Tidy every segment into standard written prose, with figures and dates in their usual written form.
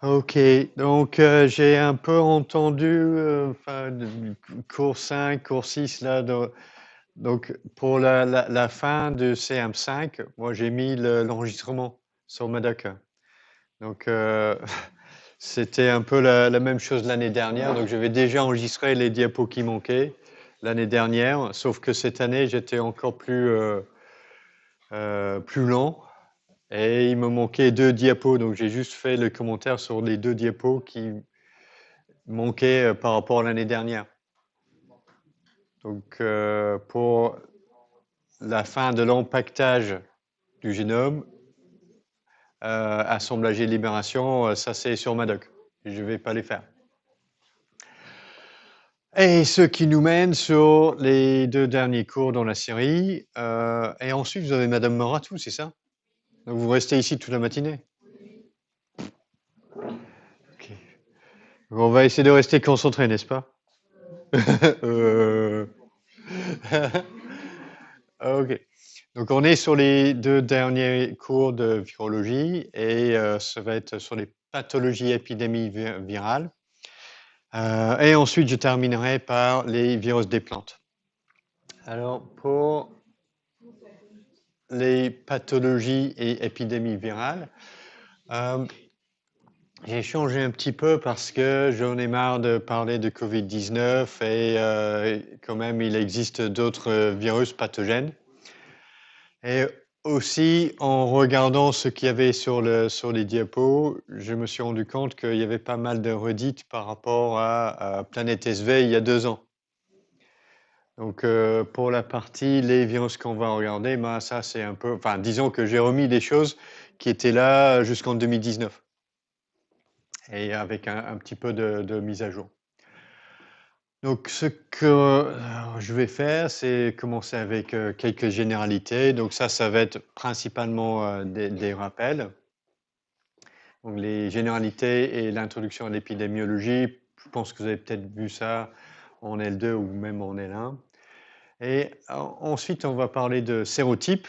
Ok, donc j'ai un peu entendu, enfin, cours 5, cours 6, là, donc pour la fin de CM5, moi j'ai mis l'enregistrement sur ma doc. Donc c'était un peu la même chose l'année dernière, donc j'avais déjà enregistré les diapos qui manquaient l'année dernière, sauf que cette année j'étais encore plus lent. Et il me manquait 2 diapos, donc j'ai juste fait le commentaire sur les 2 diapos qui manquaient par rapport à l'année dernière. Donc pour la fin de l'empaquetage du génome, assemblage et libération, ça c'est sur ma doc. Je ne vais pas les faire. Et ce qui nous mène sur les 2 derniers cours dans la série. Et ensuite, vous avez Madame Moratou, c'est ça? Donc vous restez ici toute la matinée? Ok. On va essayer de rester concentré, n'est-ce pas? Ok. Donc on est sur les 2 derniers cours de virologie et ça va être sur les pathologies épidémies virales. Et ensuite, je terminerai par les virus des plantes. Alors, pour les pathologies et épidémies virales, j'ai changé un petit peu parce que j'en ai marre de parler de Covid-19 et quand même, il existe d'autres virus pathogènes. Et aussi, en regardant ce qu'il y avait sur les diapos, je me suis rendu compte qu'il y avait pas mal de redites par rapport à Planète SV il y a 2 ans. Donc, pour la partie les virus qu'on va regarder, ben, ça c'est un peu... Enfin, disons que j'ai remis des choses qui étaient là jusqu'en 2019 et avec un petit peu de mise à jour. Donc, ce que je vais faire, c'est commencer avec quelques généralités. Donc, ça va être principalement des rappels. Donc, les généralités et l'introduction à l'épidémiologie, je pense que vous avez peut-être vu ça en L2 ou même en L1. Et ensuite, on va parler de sérotypes.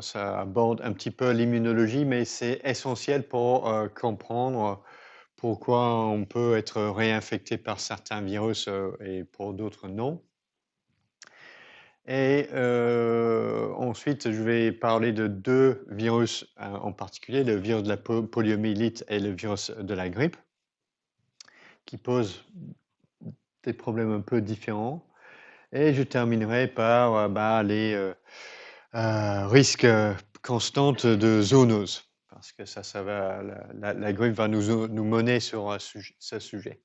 Ça aborde un petit peu l'immunologie, mais c'est essentiel pour comprendre pourquoi on peut être réinfecté par certains virus et pour d'autres non. Et ensuite, je vais parler de 2 virus en particulier, le virus de la poliomyélite et le virus de la grippe, qui posent des problèmes un peu différents. Et je terminerai par les risques constants de zoonose, parce que ça va, la grippe va nous mener sur ce sujet.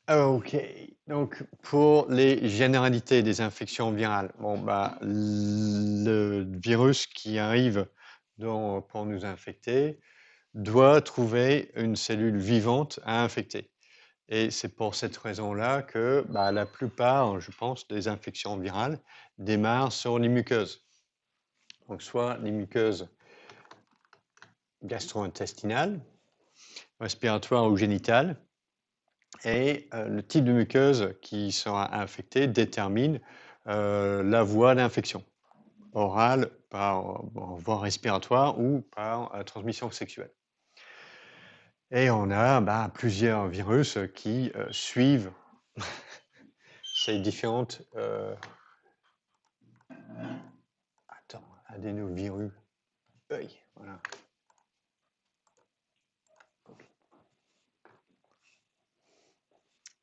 Ok, donc pour les généralités des infections virales, bon, le virus qui arrive pour nous infecter doit trouver une cellule vivante à infecter. Et c'est pour cette raison-là que la plupart, je pense, des infections virales démarrent sur les muqueuses. Donc soit les muqueuses gastro-intestinales, respiratoires ou génitales. Et le type de muqueuse qui sera infectée détermine la voie d'infection, orale, par voie respiratoire ou par transmission sexuelle. Et on a plusieurs virus qui suivent ces différentes adénovirus. Voilà.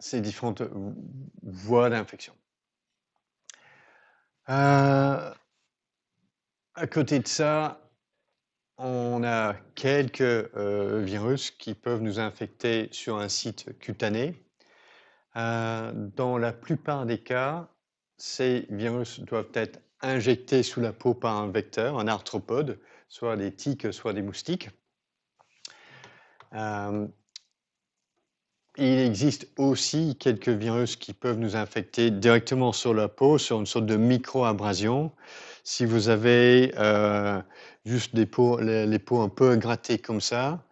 Ces différentes voies d'infection. À côté de ça, on a quelques virus qui peuvent nous infecter sur un site cutané. Dans la plupart des cas, ces virus doivent être injectés sous la peau par un vecteur, un arthropode, soit des tiques, soit des moustiques. Il existe aussi quelques virus qui peuvent nous infecter directement sur la peau, sur une sorte de micro-abrasion. Si vous avez juste les peaux un peu grattées comme ça,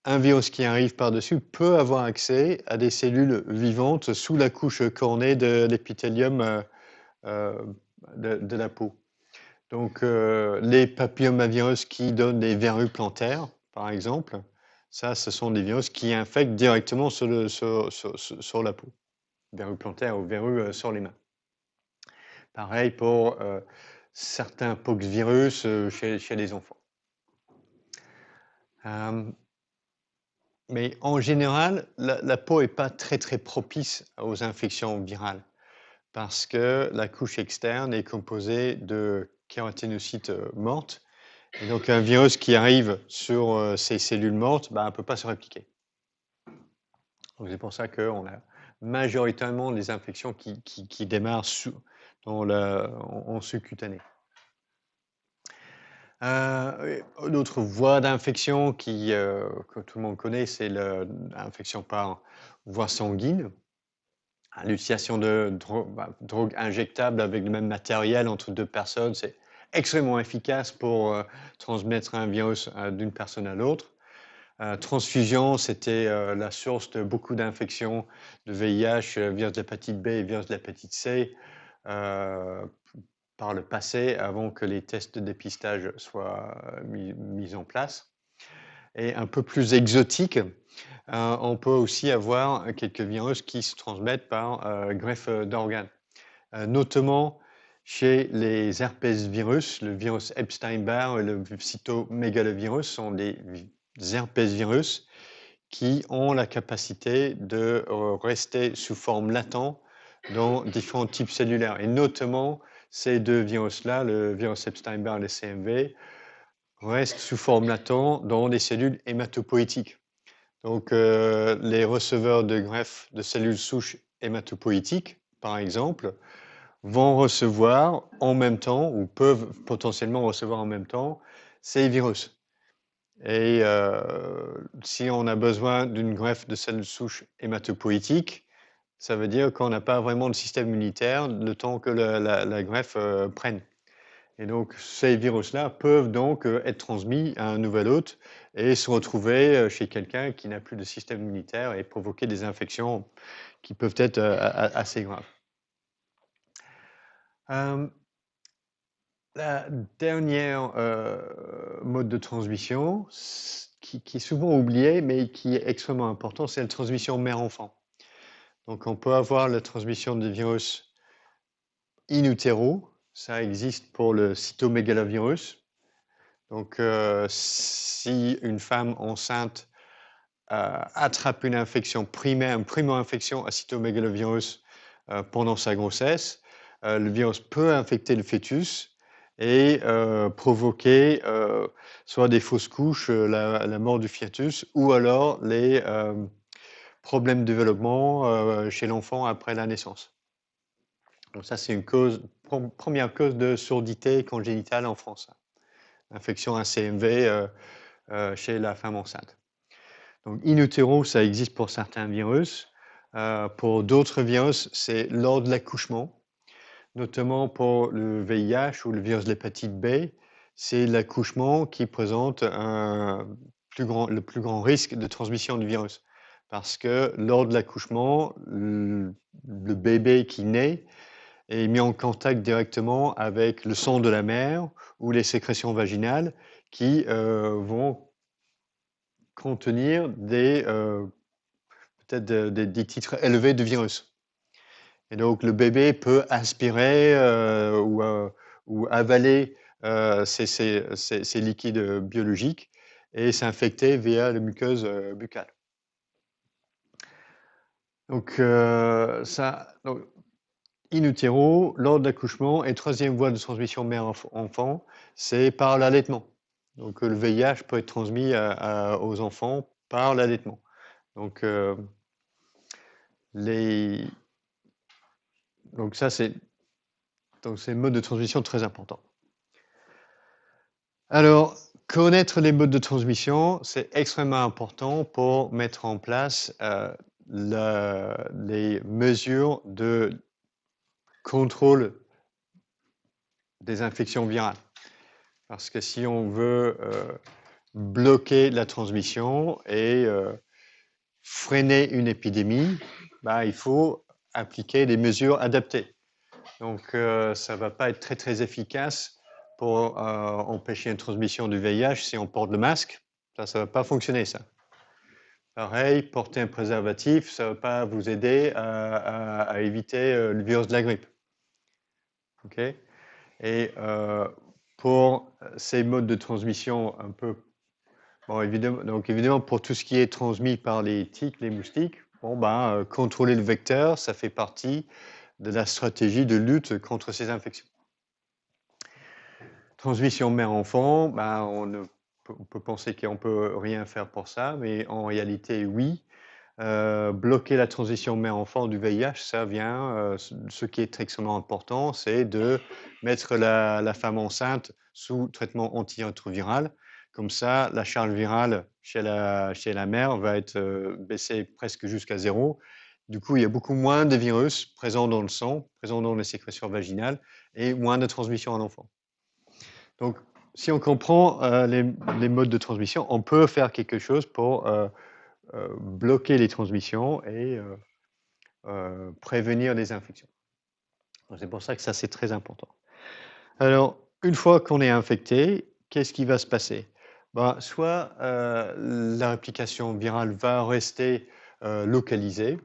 un virus qui arrive par-dessus peut avoir accès à des cellules vivantes sous la couche cornée de l'épithélium de la peau. Donc, les papillomavirus qui donnent des verrues plantaires, par exemple, ça, ce sont des virus qui infectent directement sur la peau. Verrues plantaires ou verrues sur les mains. Pareil pour certains poxvirus chez les enfants. Mais en général, la peau n'est pas très propice aux infections virales parce que la couche externe est composée de kératinocytes mortes. Et donc, un virus qui arrive sur ces cellules mortes ne peut pas se répliquer. C'est pour ça qu'on a majoritairement les infections qui démarrent en sous-cutané. Une autre voie d'infection que tout le monde connaît, c'est l'infection par voie sanguine. L'utilisation de drogues injectables avec le même matériel entre deux personnes, c'est extrêmement efficace pour transmettre un virus d'une personne à l'autre. Transfusion, c'était la source de beaucoup d'infections de VIH, virus de l'hépatite B et virus de l'hépatite C par le passé, avant que les tests de dépistage soient mis en place. Et un peu plus exotique, on peut aussi avoir quelques virus qui se transmettent par greffe d'organes, notamment chez les herpesvirus, le virus Epstein-Barr et le cytomégalovirus sont des herpesvirus qui ont la capacité de rester sous forme latente dans différents types cellulaires. Et notamment, ces deux virus-là, le virus Epstein-Barr et le CMV, restent sous forme latente dans des cellules hématopoïétiques. Donc, les receveurs de greffe de cellules souches hématopoïétiques, par exemple, vont recevoir en même temps, ou peuvent potentiellement recevoir en même temps, ces virus. Et si on a besoin d'une greffe de cellules souches hématopoïétiques, ça veut dire qu'on n'a pas vraiment de système immunitaire le temps que la greffe prenne. Et donc, ces virus-là peuvent donc être transmis à un nouvel hôte et se retrouver chez quelqu'un qui n'a plus de système immunitaire et provoquer des infections qui peuvent être assez graves. La dernière mode de transmission, qui est souvent oublié, mais qui est extrêmement important, c'est la transmission mère-enfant. Donc, on peut avoir la transmission de virus in utero. Ça existe pour le cytomégalovirus. Donc, si une femme enceinte attrape une infection primaire, une primo-infection à cytomégalovirus pendant sa grossesse, le virus peut infecter le fœtus et provoquer soit des fausses couches, la mort du fœtus, ou alors les problèmes de développement chez l'enfant après la naissance. Donc ça, c'est une première cause de surdité congénitale en France. Infection à CMV chez la femme enceinte. Donc, in utero, ça existe pour certains virus. Pour d'autres virus, c'est lors de l'accouchement, notamment pour le VIH ou le virus de l'hépatite B. C'est l'accouchement qui présente le plus grand risque de transmission du virus. Parce que lors de l'accouchement, le bébé qui naît est mis en contact directement avec le sang de la mère ou les sécrétions vaginales qui vont contenir peut-être des titres élevés de virus. Et donc, le bébé peut aspirer ou avaler ces liquides biologiques et s'infecter via la muqueuse buccale. Donc, in utero, lors de l'accouchement, et troisième voie de transmission mère-enfant, c'est par l'allaitement. Donc, le VIH peut être transmis aux enfants par l'allaitement. Donc, ça, c'est un mode de transmission très important. Alors, connaître les modes de transmission, c'est extrêmement important pour mettre en place les mesures de contrôle des infections virales. Parce que si on veut bloquer la transmission et freiner une épidémie, il faut appliquer des mesures adaptées. Donc, ça ne va pas être très efficace pour empêcher une transmission du VIH si on porte le masque. Ça ne va pas fonctionner, ça. Pareil, porter un préservatif, ça ne va pas vous aider à éviter le virus de la grippe. OK? Et pour ces modes de transmission un peu... Bon, évidemment, pour tout ce qui est transmis par les tiques, les moustiques, contrôler le vecteur, ça fait partie de la stratégie de lutte contre ces infections. Transmission mère-enfant, on peut penser qu'on ne peut rien faire pour ça, mais en réalité, oui. Bloquer la transition mère-enfant du VIH, ça vient, ce qui est extrêmement important, c'est de mettre la femme enceinte sous traitement antirétroviral. Comme ça, la charge virale chez la mère va être baissée presque jusqu'à 0. Du coup, il y a beaucoup moins de virus présents dans le sang, présents dans les sécrétions vaginales et moins de transmission à l'enfant. Donc, si on comprend les modes de transmission, on peut faire quelque chose pour bloquer les transmissions et prévenir les infections. C'est pour ça que ça, c'est très important. Alors, une fois qu'on est infecté, qu'est-ce qui va se passer? Soit la réplication virale va rester localisée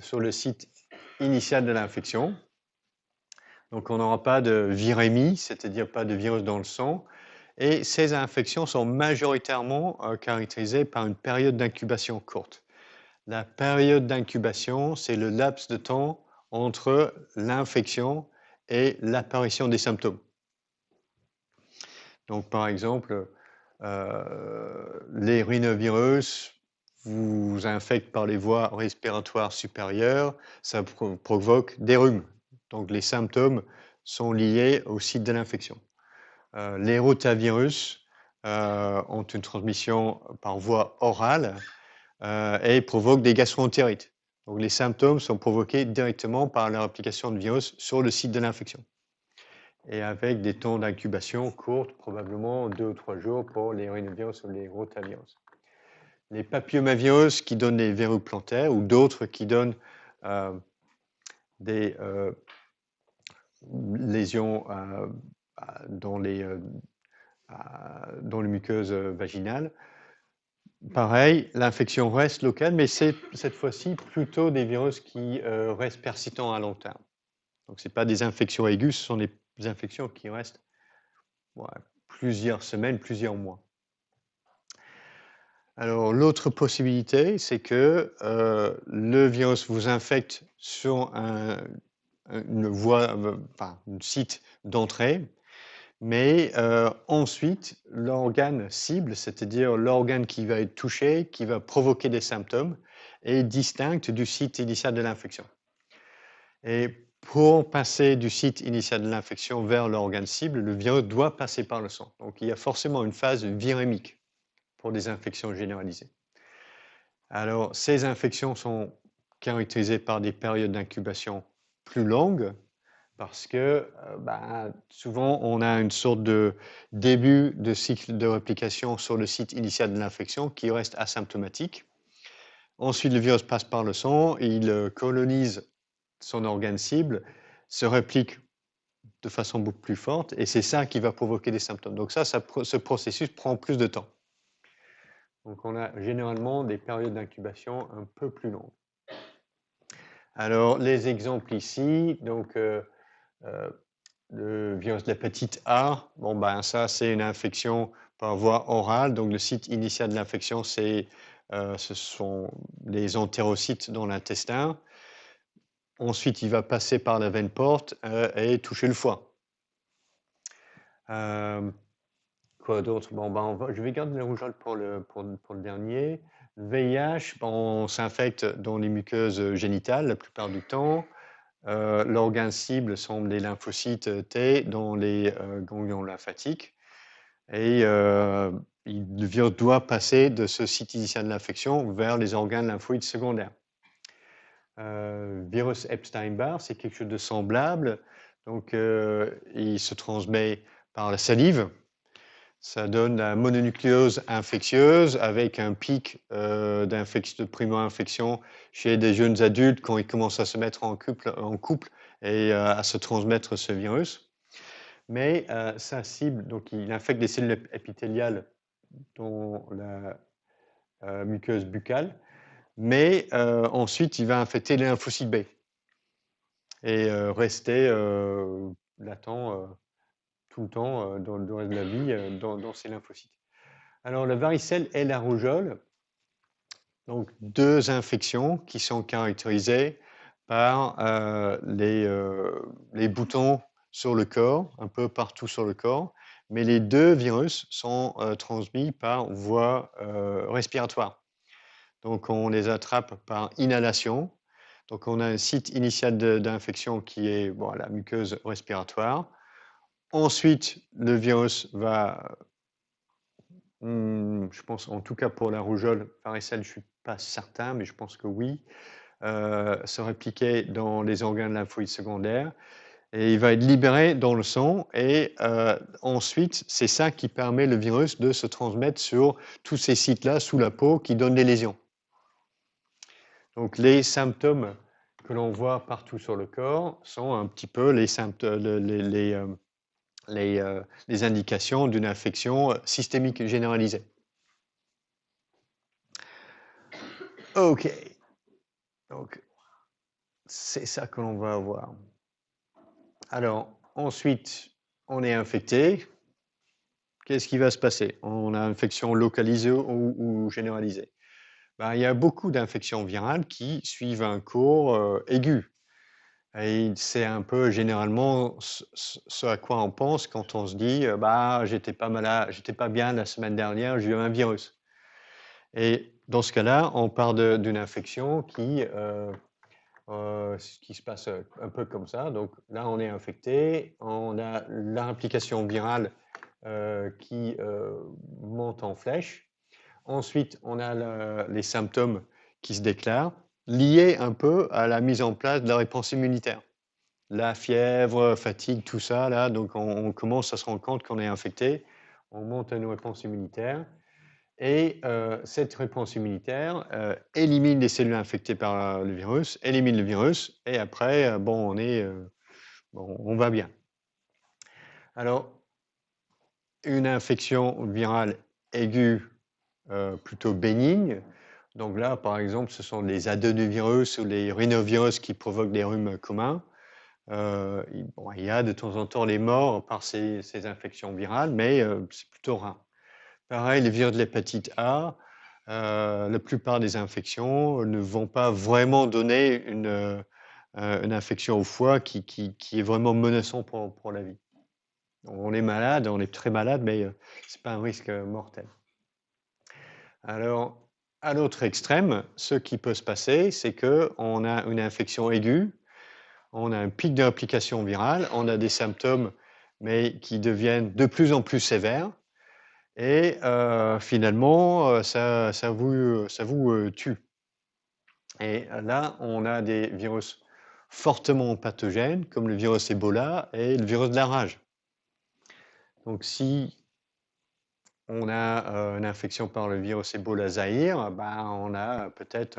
sur le site initial de l'infection. Donc, on n'aura pas de virémie, c'est-à-dire pas de virus dans le sang. Et ces infections sont majoritairement caractérisées par une période d'incubation courte. La période d'incubation, c'est le laps de temps entre l'infection et l'apparition des symptômes. Donc, par exemple, les rhinovirus vous infectent par les voies respiratoires supérieures, ça provoque des rhumes. Donc, les symptômes sont liés au site de l'infection. Les rotavirus ont une transmission par voie orale et provoquent des gastro-entérites. Donc, les symptômes sont provoqués directement par la réplication de virus sur le site de l'infection. Et avec des temps d'incubation courts, probablement 2 ou 3 jours pour les rhinovirus ou les rotavirus. Les papillomavirus qui donnent des verrues plantaires ou d'autres qui donnent des lésions dans les muqueuses vaginales. Pareil, l'infection reste locale, mais c'est cette fois-ci plutôt des virus qui restent persistants à long terme. Donc, ce n'est pas des infections aiguës, ce sont des infections qui restent plusieurs semaines, plusieurs mois. Alors, l'autre possibilité, c'est que le virus vous infecte sur un site d'entrée, mais ensuite, l'organe cible, c'est-à-dire l'organe qui va être touché, qui va provoquer des symptômes, est distinct du site initial de l'infection. Et pour passer du site initial de l'infection vers l'organe cible, le virus doit passer par le sang. Donc, il y a forcément une phase virémique pour des infections généralisées. Alors, ces infections sont caractérisées par des périodes d'incubation plus longues, parce que souvent, on a une sorte de début de cycle de réplication sur le site initial de l'infection qui reste asymptomatique. Ensuite, le virus passe par le sang, il colonise son organe cible, se réplique de façon beaucoup plus forte, et c'est ça qui va provoquer des symptômes. Donc ce processus prend plus de temps. Donc on a généralement des périodes d'incubation un peu plus longues. Alors, les exemples ici, donc... le virus de l'hépatite A, ça c'est une infection par voie orale. Donc le site initial de l'infection, ce sont les entérocytes dans l'intestin. Ensuite, il va passer par la veine porte et toucher le foie. Quoi d'autre? Je vais garder le rougeole pour le dernier. Le VIH, on s'infecte dans les muqueuses génitales la plupart du temps. L'organe cible sont les lymphocytes T dans les ganglions lymphatiques. Et le virus doit passer de ce site initial de l'infection vers les organes lymphoïdes secondaires. Virus Epstein-Barr, c'est quelque chose de semblable. Donc, il se transmet par la salive. Ça donne la mononucléose infectieuse avec un pic de primo-infection chez des jeunes adultes quand ils commencent à se mettre en couple et à se transmettre ce virus. mais ça cible, donc il infecte des cellules épithéliales dans la muqueuse buccale, mais ensuite il va infecter les lymphocytes B et rester latent tout le temps dans le reste de la vie dans ces lymphocytes. Alors la varicelle et la rougeole, donc deux infections qui sont caractérisées par les boutons sur le corps, un peu partout sur le corps, mais les deux virus sont transmis par voie respiratoire. Donc on les attrape par inhalation. Donc on a un site initial d'infection qui est bon, la muqueuse respiratoire. Ensuite, le virus va, je pense en tout cas pour la rougeole, varicelle, je ne suis pas certain, mais je pense que oui, se répliquer dans les organes lymphoïdes secondaires et il va être libéré dans le sang et ensuite, c'est ça qui permet le virus de se transmettre sur tous ces sites-là sous la peau qui donnent des lésions. Donc les symptômes que l'on voit partout sur le corps sont un petit peu les symptômes, les indications d'une infection systémique généralisée. OK. Donc, c'est ça que l'on va avoir. Alors, ensuite, on est infecté. Qu'est-ce qui va se passer? On a infection localisée ou généralisée. Ben, il y a beaucoup d'infections virales qui suivent un cours aigu. Et c'est un peu généralement ce à quoi on pense quand on se dit bah, j'étais pas malade, j'étais pas bien la semaine dernière, j'ai eu un virus. Et dans ce cas-là, on parle d'une infection qui se passe un peu comme ça. Donc là, on est infecté, on a la réplication virale qui monte en flèche. Ensuite, on a les symptômes qui se déclarent, liés un peu à la mise en place de la réponse immunitaire. La fièvre, fatigue, tout ça, là, donc on commence à se rendre compte qu'on est infecté, on monte à une réponse immunitaire, et cette réponse immunitaire élimine les cellules infectées par le virus, élimine le virus, et après, bon, on va bien. Alors, une infection virale aiguë plutôt bénigne, donc là, par exemple, ce sont les adénovirus ou les rhinovirus qui provoquent des rhumes communs. Il y a de temps en temps les morts par ces infections virales, mais c'est plutôt rare. Pareil, les virus de l'hépatite A, la plupart des infections ne vont pas vraiment donner une infection au foie qui est vraiment menaçant pour la vie. Donc, on est malade, on est très malade, mais ce n'est pas un risque mortel. Alors, à l'autre extrême, ce qui peut se passer, c'est qu'on a une infection aiguë, on a un pic de réplication virale, on a des symptômes, mais qui deviennent de plus en plus sévères. Et finalement, ça vous tue. Et là, on a des virus fortement pathogènes, comme le virus Ebola et le virus de la rage. Donc, si on a une infection par le virus Ebola Zaïre, ben, on a peut-être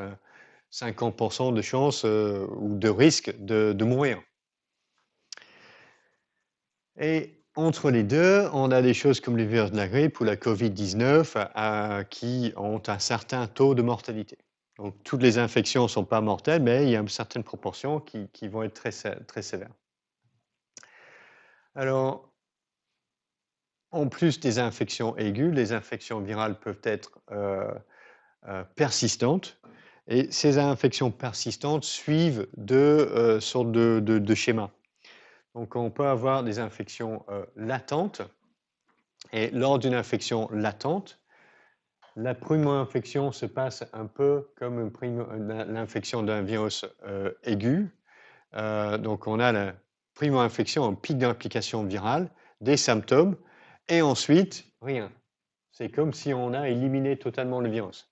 50% de chance ou de risque de mourir. Et entre les deux, on a des choses comme le virus de la grippe ou la Covid-19 qui ont un certain taux de mortalité. Donc, toutes les infections ne sont pas mortelles, mais il y a une certaine proportion qui vont être très sévères. Alors, en plus des infections aiguës, les infections virales peuvent être persistantes. Et ces infections persistantes suivent deux sortes de schémas. Donc, on peut avoir des infections latentes. Et lors d'une infection latente, la primo-infection se passe un peu comme l'infection d'un virus aigu. Donc, on a la primo-infection, un pic d'implication virale, des symptômes, et ensuite, rien. C'est comme si on a éliminé totalement le virus.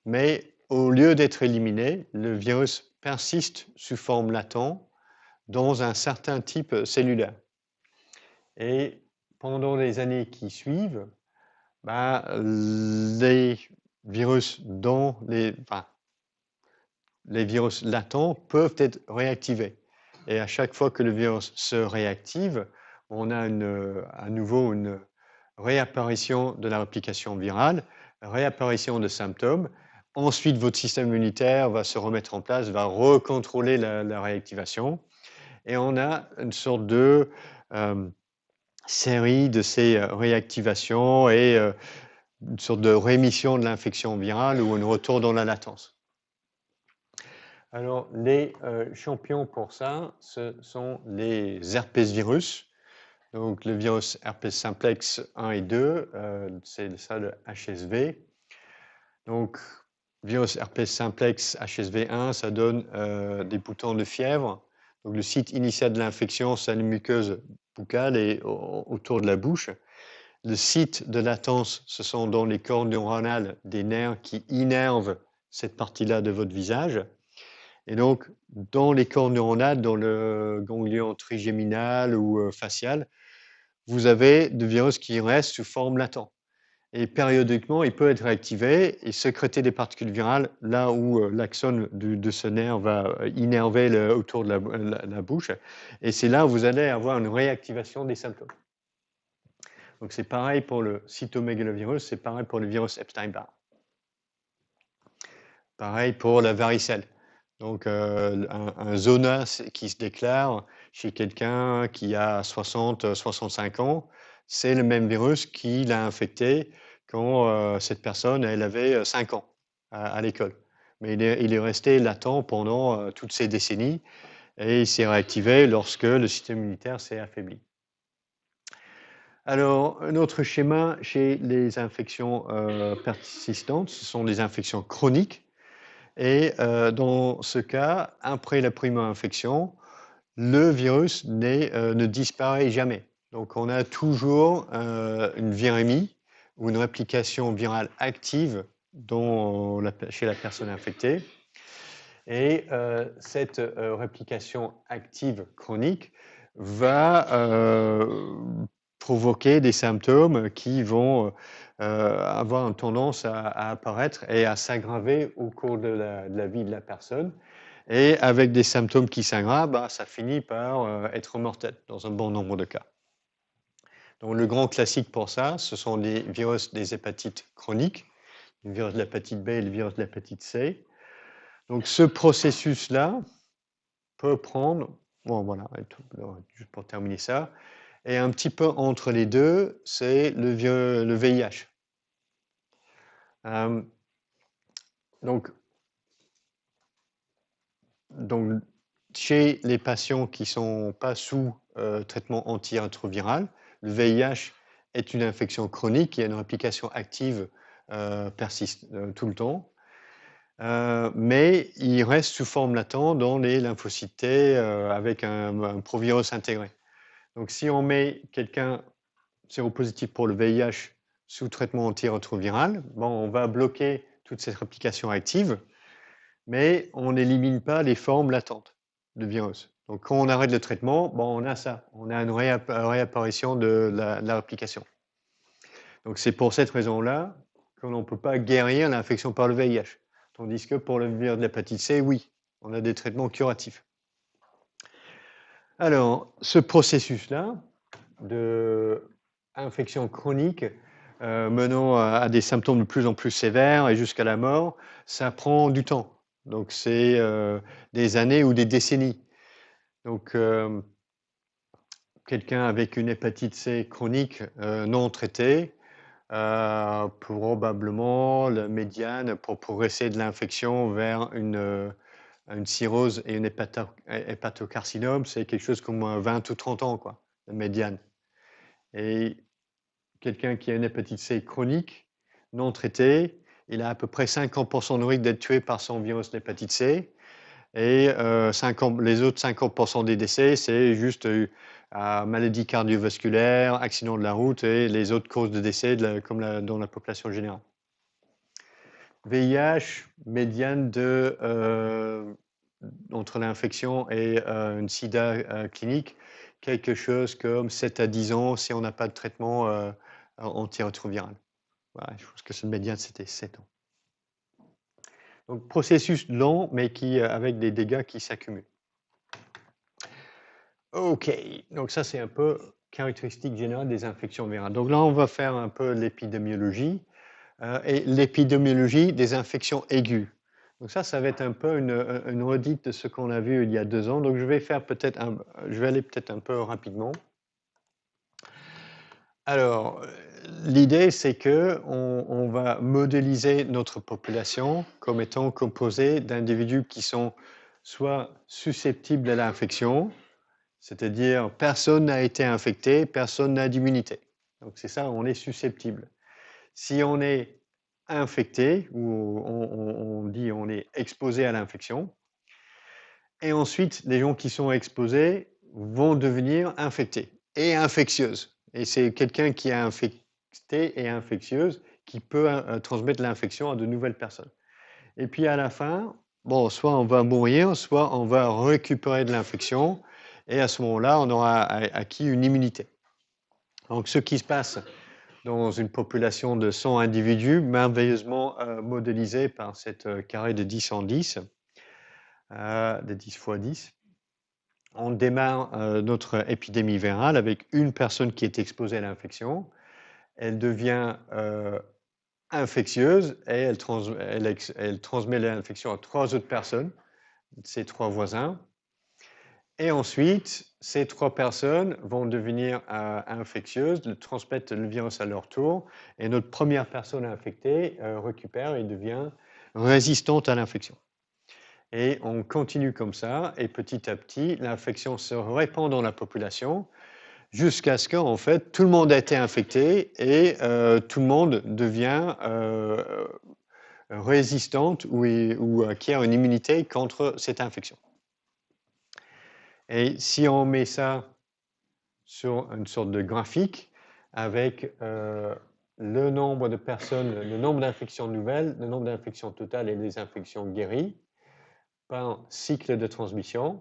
Mais au lieu d'être éliminé, le virus persiste sous forme latente dans un certain type cellulaire. Et pendant les années qui suivent, les virus les virus latents peuvent être réactivés. Et à chaque fois que le virus se réactive, on a à nouveau une réapparition de la réplication virale, réapparition de symptômes. Ensuite, votre système immunitaire va se remettre en place, va recontrôler la réactivation. Et on a une sorte de série de ces réactivations et une sorte de rémission de l'infection virale ou un retour dans la latence. Alors, les champions pour ça, ce sont les herpesvirus. Donc, le virus herpes simplex 1 et 2, c'est ça le HSV. Donc, virus herpes simplex HSV1, ça donne des boutons de fièvre. Donc, le site initial de l'infection, c'est la muqueuse buccale et autour de la bouche. Le site de latence, ce sont dans les cordes neuronales des nerfs qui innervent cette partie-là de votre visage. Et donc, dans les cordes neuronales, dans le ganglion trigéminal ou facial, vous avez des virus qui restent sous forme latente. Et périodiquement, il peut être réactivé et sécréter des particules virales là où l'axone de ce nerf va innerver autour de la bouche. Et c'est là où vous allez avoir une réactivation des symptômes. Donc c'est pareil pour le cytomégalovirus, c'est pareil pour le virus Epstein-Barr. Pareil pour la varicelle. Donc un zona qui se déclare chez quelqu'un qui a 60-65 ans, c'est le même virus qui l'a infecté quand cette personne elle avait 5 ans à l'école. Mais il est resté latent pendant toutes ces décennies et il s'est réactivé lorsque le système immunitaire s'est affaibli. Alors, un autre schéma chez les infections persistantes, ce sont les infections chroniques. Et dans ce cas, après la primo-infection, le virus ne disparaît jamais. Donc, on a toujours une virémie ou une réplication virale active chez la personne infectée. Et cette réplication active chronique va provoquer des symptômes qui vont avoir une tendance à apparaître et à s'aggraver au cours de la vie de la personne. Et avec des symptômes qui s'aggravent, bah, ça finit par être mortel dans un bon nombre de cas. Donc le grand classique pour ça, ce sont les virus des hépatites chroniques, le virus de l'hépatite B et le virus de l'hépatite C. Donc ce processus-là peut prendre, bon voilà, juste pour terminer ça, et un petit peu entre les deux, c'est le VIH. Donc, chez les patients qui ne sont pas sous traitement antirétroviral, le VIH est une infection chronique qui a une réplication active persiste tout le temps. Mais il reste sous forme latente dans les lymphocytes T avec un provirus intégré. Donc, si on met quelqu'un séropositif pour le VIH sous traitement antirétroviral, bon, on va bloquer toute cette réplication active, mais on n'élimine pas les formes latentes de virus. Donc, quand on arrête le traitement, bon, on a ça, on a une réapparition de la réplication. Donc, c'est pour cette raison-là qu'on ne peut pas guérir l'infection par le VIH. Tandis que pour le virus de l'hépatite C, oui, on a des traitements curatifs. Alors, ce processus-là d'infection chronique menant à des symptômes de plus en plus sévères et jusqu'à la mort, ça prend du temps. Donc, c'est des années ou des décennies. Donc, quelqu'un avec une hépatite C chronique non traitée, probablement la médiane pour progresser de l'infection vers une cirrhose et une hépatocarcinome, c'est quelque chose comme 20 ou 30 ans, quoi, la médiane. Et quelqu'un qui a une hépatite C chronique, non traitée, il a à peu près 50% de risque d'être tué par son virus d'hépatite C. Et les autres 50% des décès, c'est juste maladie cardiovasculaire, accident de la route et les autres causes de décès comme dans la population générale. VIH, médiane entre l'infection et une sida clinique, quelque chose comme 7 à 10 ans si on n'a pas de traitement antirétroviral. Voilà, je pense que cette médiane, c'était 7 ans. Donc, processus lent, mais avec des dégâts qui s'accumulent. OK, donc ça, c'est un peu caractéristiques générales des infections virales. Donc là, on va faire un peu l'épidémiologie et l'épidémiologie des infections aiguës. Donc ça va être un peu une redite de ce qu'on a vu il y a 2 ans. Donc je vais aller peut-être un peu rapidement. Alors, l'idée, c'est que on va modéliser notre population comme étant composée d'individus qui sont soit susceptibles à l'infection, c'est-à-dire personne n'a été infecté, personne n'a d'immunité. Donc c'est ça, on est susceptible. Si on est infecté, ou on dit on est exposé à l'infection, et ensuite les gens qui sont exposés vont devenir infectés et infectieuses. Et c'est quelqu'un qui est infecté et infectieuse qui peut transmettre l'infection à de nouvelles personnes. Et puis à la fin, bon, soit on va mourir, soit on va récupérer de l'infection, et à ce moment-là, on aura acquis une immunité. Donc ce qui se passe dans une population de 100 individus, merveilleusement modélisée par cette carré de 10 en 10, de 10 fois 10, on démarre notre épidémie virale avec une personne qui est exposée à l'infection. Elle devient infectieuse et elle transmet l'infection à 3 autres personnes, ses 3 voisins. Et ensuite, ces 3 personnes vont devenir infectieuses, transmettre le virus à leur tour, et notre première personne infectée récupère et devient résistante à l'infection. Et on continue comme ça, et petit à petit, l'infection se répand dans la population, jusqu'à ce qu'en fait, tout le monde a été infecté et tout le monde devient résistante ou acquiert une immunité contre cette infection. Et si on met ça sur une sorte de graphique avec le nombre de personnes, le nombre d'infections nouvelles, le nombre d'infections totales et les infections guéries par cycle de transmission,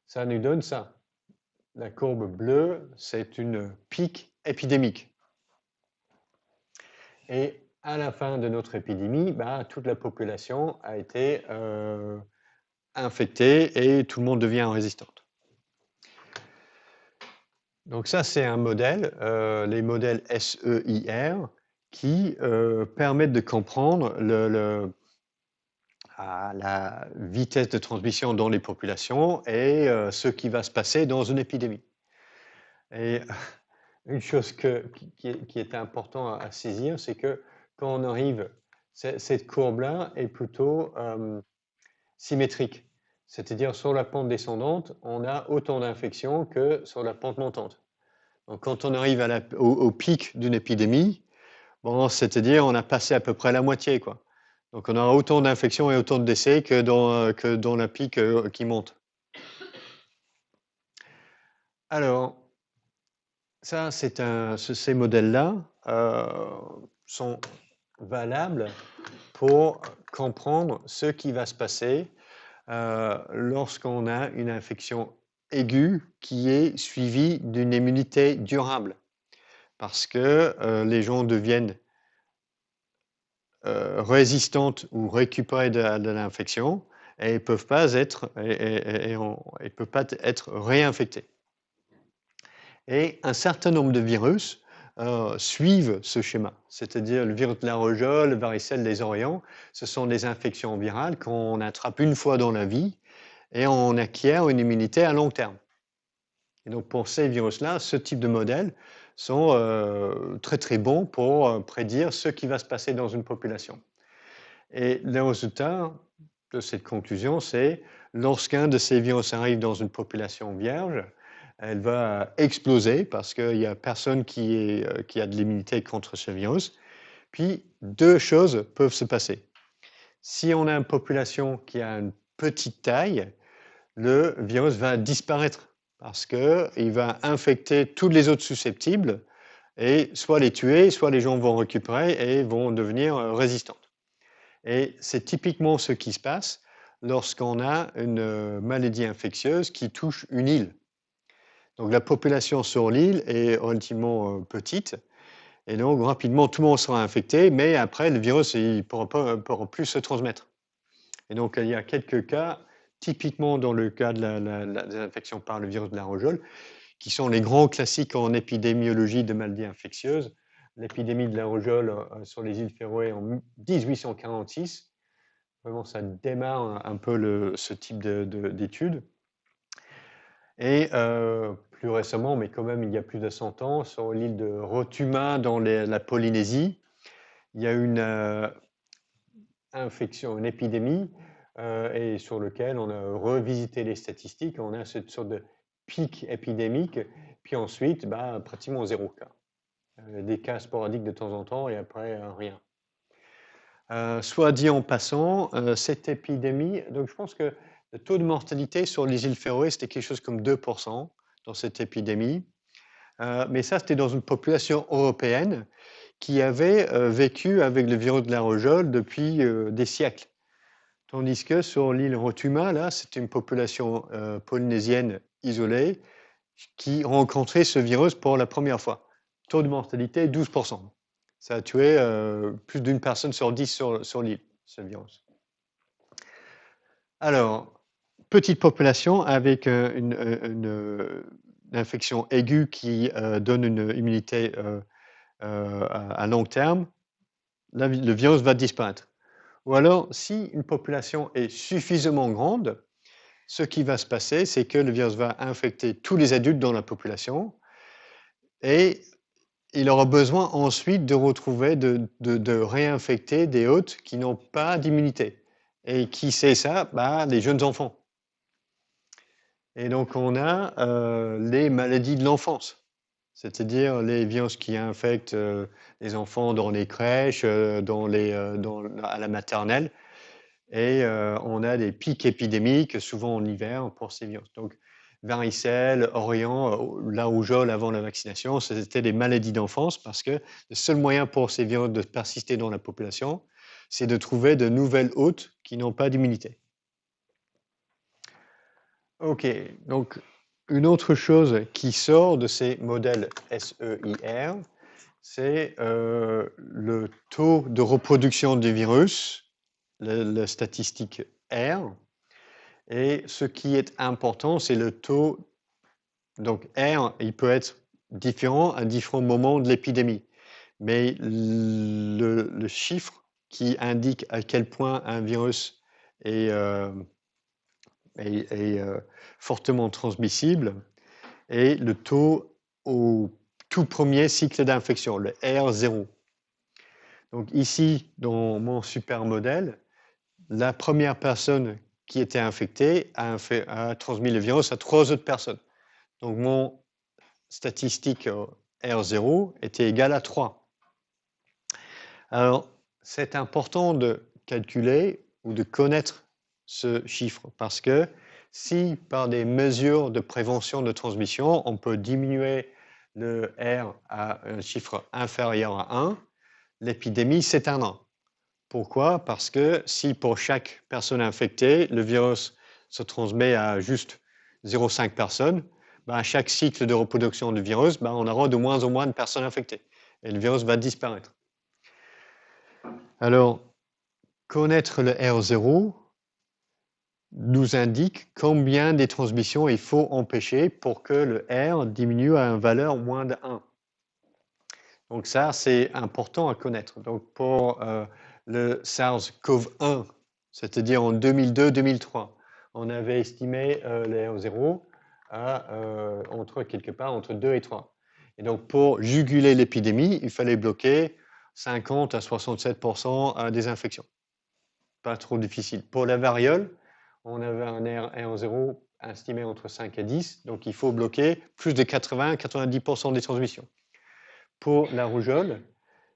ça nous donne ça. La courbe bleue, c'est une pic épidémique. Et à la fin de notre épidémie, toute la population a été infectée et tout le monde devient résistante. Donc ça, c'est un modèle, les modèles SEIR, qui permettent de comprendre la vitesse de transmission dans les populations et ce qui va se passer dans une épidémie. Et une chose qui est importante à saisir, c'est que quand on arrive, cette courbe-là est plutôt symétrique. C'est-à-dire sur la pente descendante, on a autant d'infections que sur la pente montante. Donc quand on arrive au pic d'une épidémie, bon, c'est-à-dire on a passé à peu près la moitié, quoi. Donc on aura autant d'infections et autant de décès que dans la pic qui monte. Alors, ça, ces modèles-là sont valables pour comprendre ce qui va se passer lorsqu'on a une infection aiguë qui est suivie d'une immunité durable. Parce que les gens deviennent résistantes ou récupérées de l'infection et ne peuvent pas être réinfectés. Et un certain nombre de virus suivent ce schéma, c'est-à-dire le virus de la rougeole, le varicelle, les orients, ce sont des infections virales qu'on attrape une fois dans la vie et on acquiert une immunité à long terme. Et donc pour ces virus-là, ce type de modèles sont très très bons pour prédire ce qui va se passer dans une population. Et le résultat de cette conclusion, c'est lorsqu'un de ces virus arrive dans une population vierge, elle va exploser parce qu'il n'y a personne qui a de l'immunité contre ce virus. Puis, 2 choses peuvent se passer. Si on a une population qui a une petite taille, le virus va disparaître parce qu'il va infecter tous les autres susceptibles et soit les tuer, soit les gens vont récupérer et vont devenir résistantes. Et c'est typiquement ce qui se passe lorsqu'on a une maladie infectieuse qui touche une île. Donc la population sur l'île est relativement petite et donc rapidement tout le monde sera infecté, mais après le virus ne pourra plus se transmettre. Et donc il y a quelques cas, typiquement dans le cas de des infections par le virus de la rougeole, qui sont les grands classiques en épidémiologie de maladies infectieuses. L'épidémie de la rougeole sur les îles Féroé en 1846. Vraiment, ça démarre un peu ce type d'études. Et plus récemment, mais quand même il y a plus de 100 ans, sur l'île de Rotuma dans la Polynésie, il y a une infection, une épidémie, et sur lequel on a revisité les statistiques. On a cette sorte de pic épidémique, puis ensuite, pratiquement 0 cas. Des cas sporadiques de temps en temps et après rien. Soit dit en passant, cette épidémie, donc je pense que le taux de mortalité sur les îles Féroé, c'était quelque chose comme 2% dans cette épidémie. Mais ça, c'était dans une population européenne qui avait vécu avec le virus de la rougeole depuis des siècles. Tandis que sur l'île Rotuma, là, c'était une population polynésienne isolée qui rencontrait ce virus pour la première fois. Taux de mortalité, 12%. Ça a tué plus d'une personne sur 10 sur l'île, ce virus. Alors, petite population avec une infection aiguë qui donne une immunité à long terme, là, le virus va disparaître. Ou alors, si une population est suffisamment grande, ce qui va se passer, c'est que le virus va infecter tous les adultes dans la population et il aura besoin ensuite de retrouver, de réinfecter des hôtes qui n'ont pas d'immunité. Et qui c'est ça? Les jeunes enfants. Et donc on a les maladies de l'enfance, c'est-à-dire les virus qui infectent les enfants dans les crèches, à la maternelle. Et on a des pics épidémiques, souvent en hiver, pour ces virus. Donc, varicelle, orion, la rougeole avant la vaccination, c'était des maladies d'enfance parce que le seul moyen pour ces virus de persister dans la population, c'est de trouver de nouvelles hôtes qui n'ont pas d'immunité. OK, donc une autre chose qui sort de ces modèles SEIR, c'est le taux de reproduction du virus, la statistique R. Et ce qui est important, c'est le taux. Donc R, il peut être différent à différents moments de l'épidémie. Mais le chiffre qui indique à quel point un virus est fortement transmissible est le taux au tout premier cycle d'infection, le R0. Donc ici, dans mon super modèle, la première personne qui était infectée a transmis le virus à 3 autres personnes. Donc mon statistique R0 était égal à 3. Alors, c'est important de calculer ou de connaître ce chiffre parce que si par des mesures de prévention de transmission, on peut diminuer le R à un chiffre inférieur à 1, l'épidémie s'éteindra. Pourquoi? Parce que si pour chaque personne infectée, le virus se transmet à juste 0,5 personnes, à chaque cycle de reproduction du virus, on aura de moins en moins de personnes infectées et le virus va disparaître. Alors, connaître le R0 nous indique combien de transmissions il faut empêcher pour que le R diminue à une valeur moins de 1. Donc ça, c'est important à connaître. Donc pour le SARS-CoV-1, c'est-à-dire en 2002-2003, on avait estimé le R0 à quelque part entre 2 et 3. Et donc pour juguler l'épidémie, il fallait bloquer 50 à 67% des infections. Pas trop difficile. Pour la variole, on avait un R0 estimé entre 5 et 10, donc il faut bloquer plus de 80-90% des transmissions. Pour la rougeole,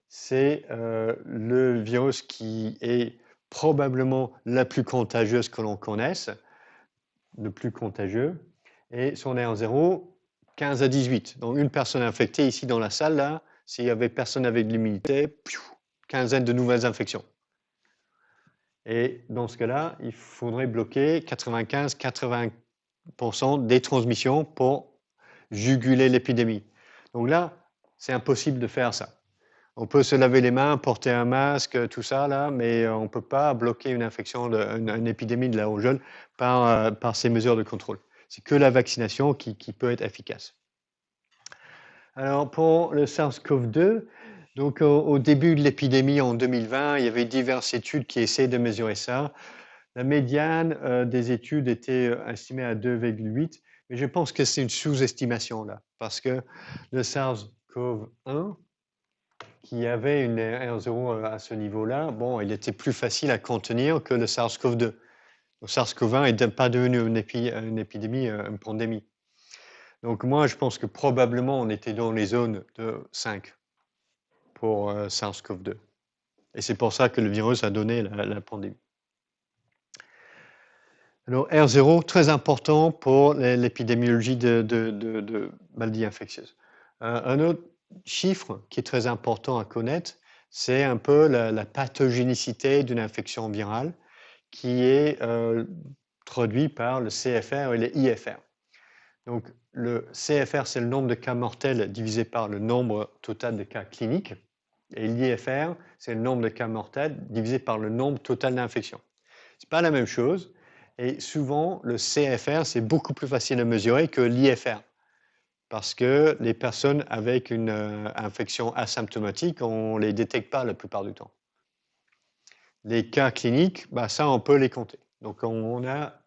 c'est le virus qui est probablement la plus contagieuse que l'on connaisse, le plus contagieux, et son R0, 15 à 18. Donc une personne infectée ici dans la salle, là, s'il y avait personne avec de l'immunité, quinzaine de nouvelles infections. Et dans ce cas-là, il faudrait bloquer 95-80% des transmissions pour juguler l'épidémie. Donc là, c'est impossible de faire ça. On peut se laver les mains, porter un masque, tout ça, là, mais on ne peut pas bloquer une infection, une épidémie de la rougeole par ces mesures de contrôle. C'est que la vaccination qui peut être efficace. Alors, pour le SARS-CoV-2, donc au début de l'épidémie en 2020, il y avait diverses études qui essayaient de mesurer ça. La médiane des études était estimée à 2,8, mais je pense que c'est une sous-estimation là, parce que le SARS-CoV-1, qui avait une R0 à ce niveau-là, bon, il était plus facile à contenir que le SARS-CoV-2. Le SARS-CoV-1 n'est pas devenu une épidémie, une pandémie. Donc moi, je pense que probablement on était dans les zones de 5 pour SARS-CoV-2. Et c'est pour ça que le virus a donné la pandémie. Alors R0, très important pour l'épidémiologie de maladies infectieuses. Un autre chiffre qui est très important à connaître, c'est un peu la pathogénicité d'une infection virale qui est traduit par le CFR et le IFR. Donc le CFR, c'est le nombre de cas mortels divisé par le nombre total de cas cliniques. Et l'IFR, c'est le nombre de cas mortels divisé par le nombre total d'infections. Ce n'est pas la même chose. Et souvent, le CFR, c'est beaucoup plus facile à mesurer que l'IFR. Parce que les personnes avec une infection asymptomatique, on ne les détecte pas la plupart du temps. Les cas cliniques, bah ça, on peut les compter. Donc, on a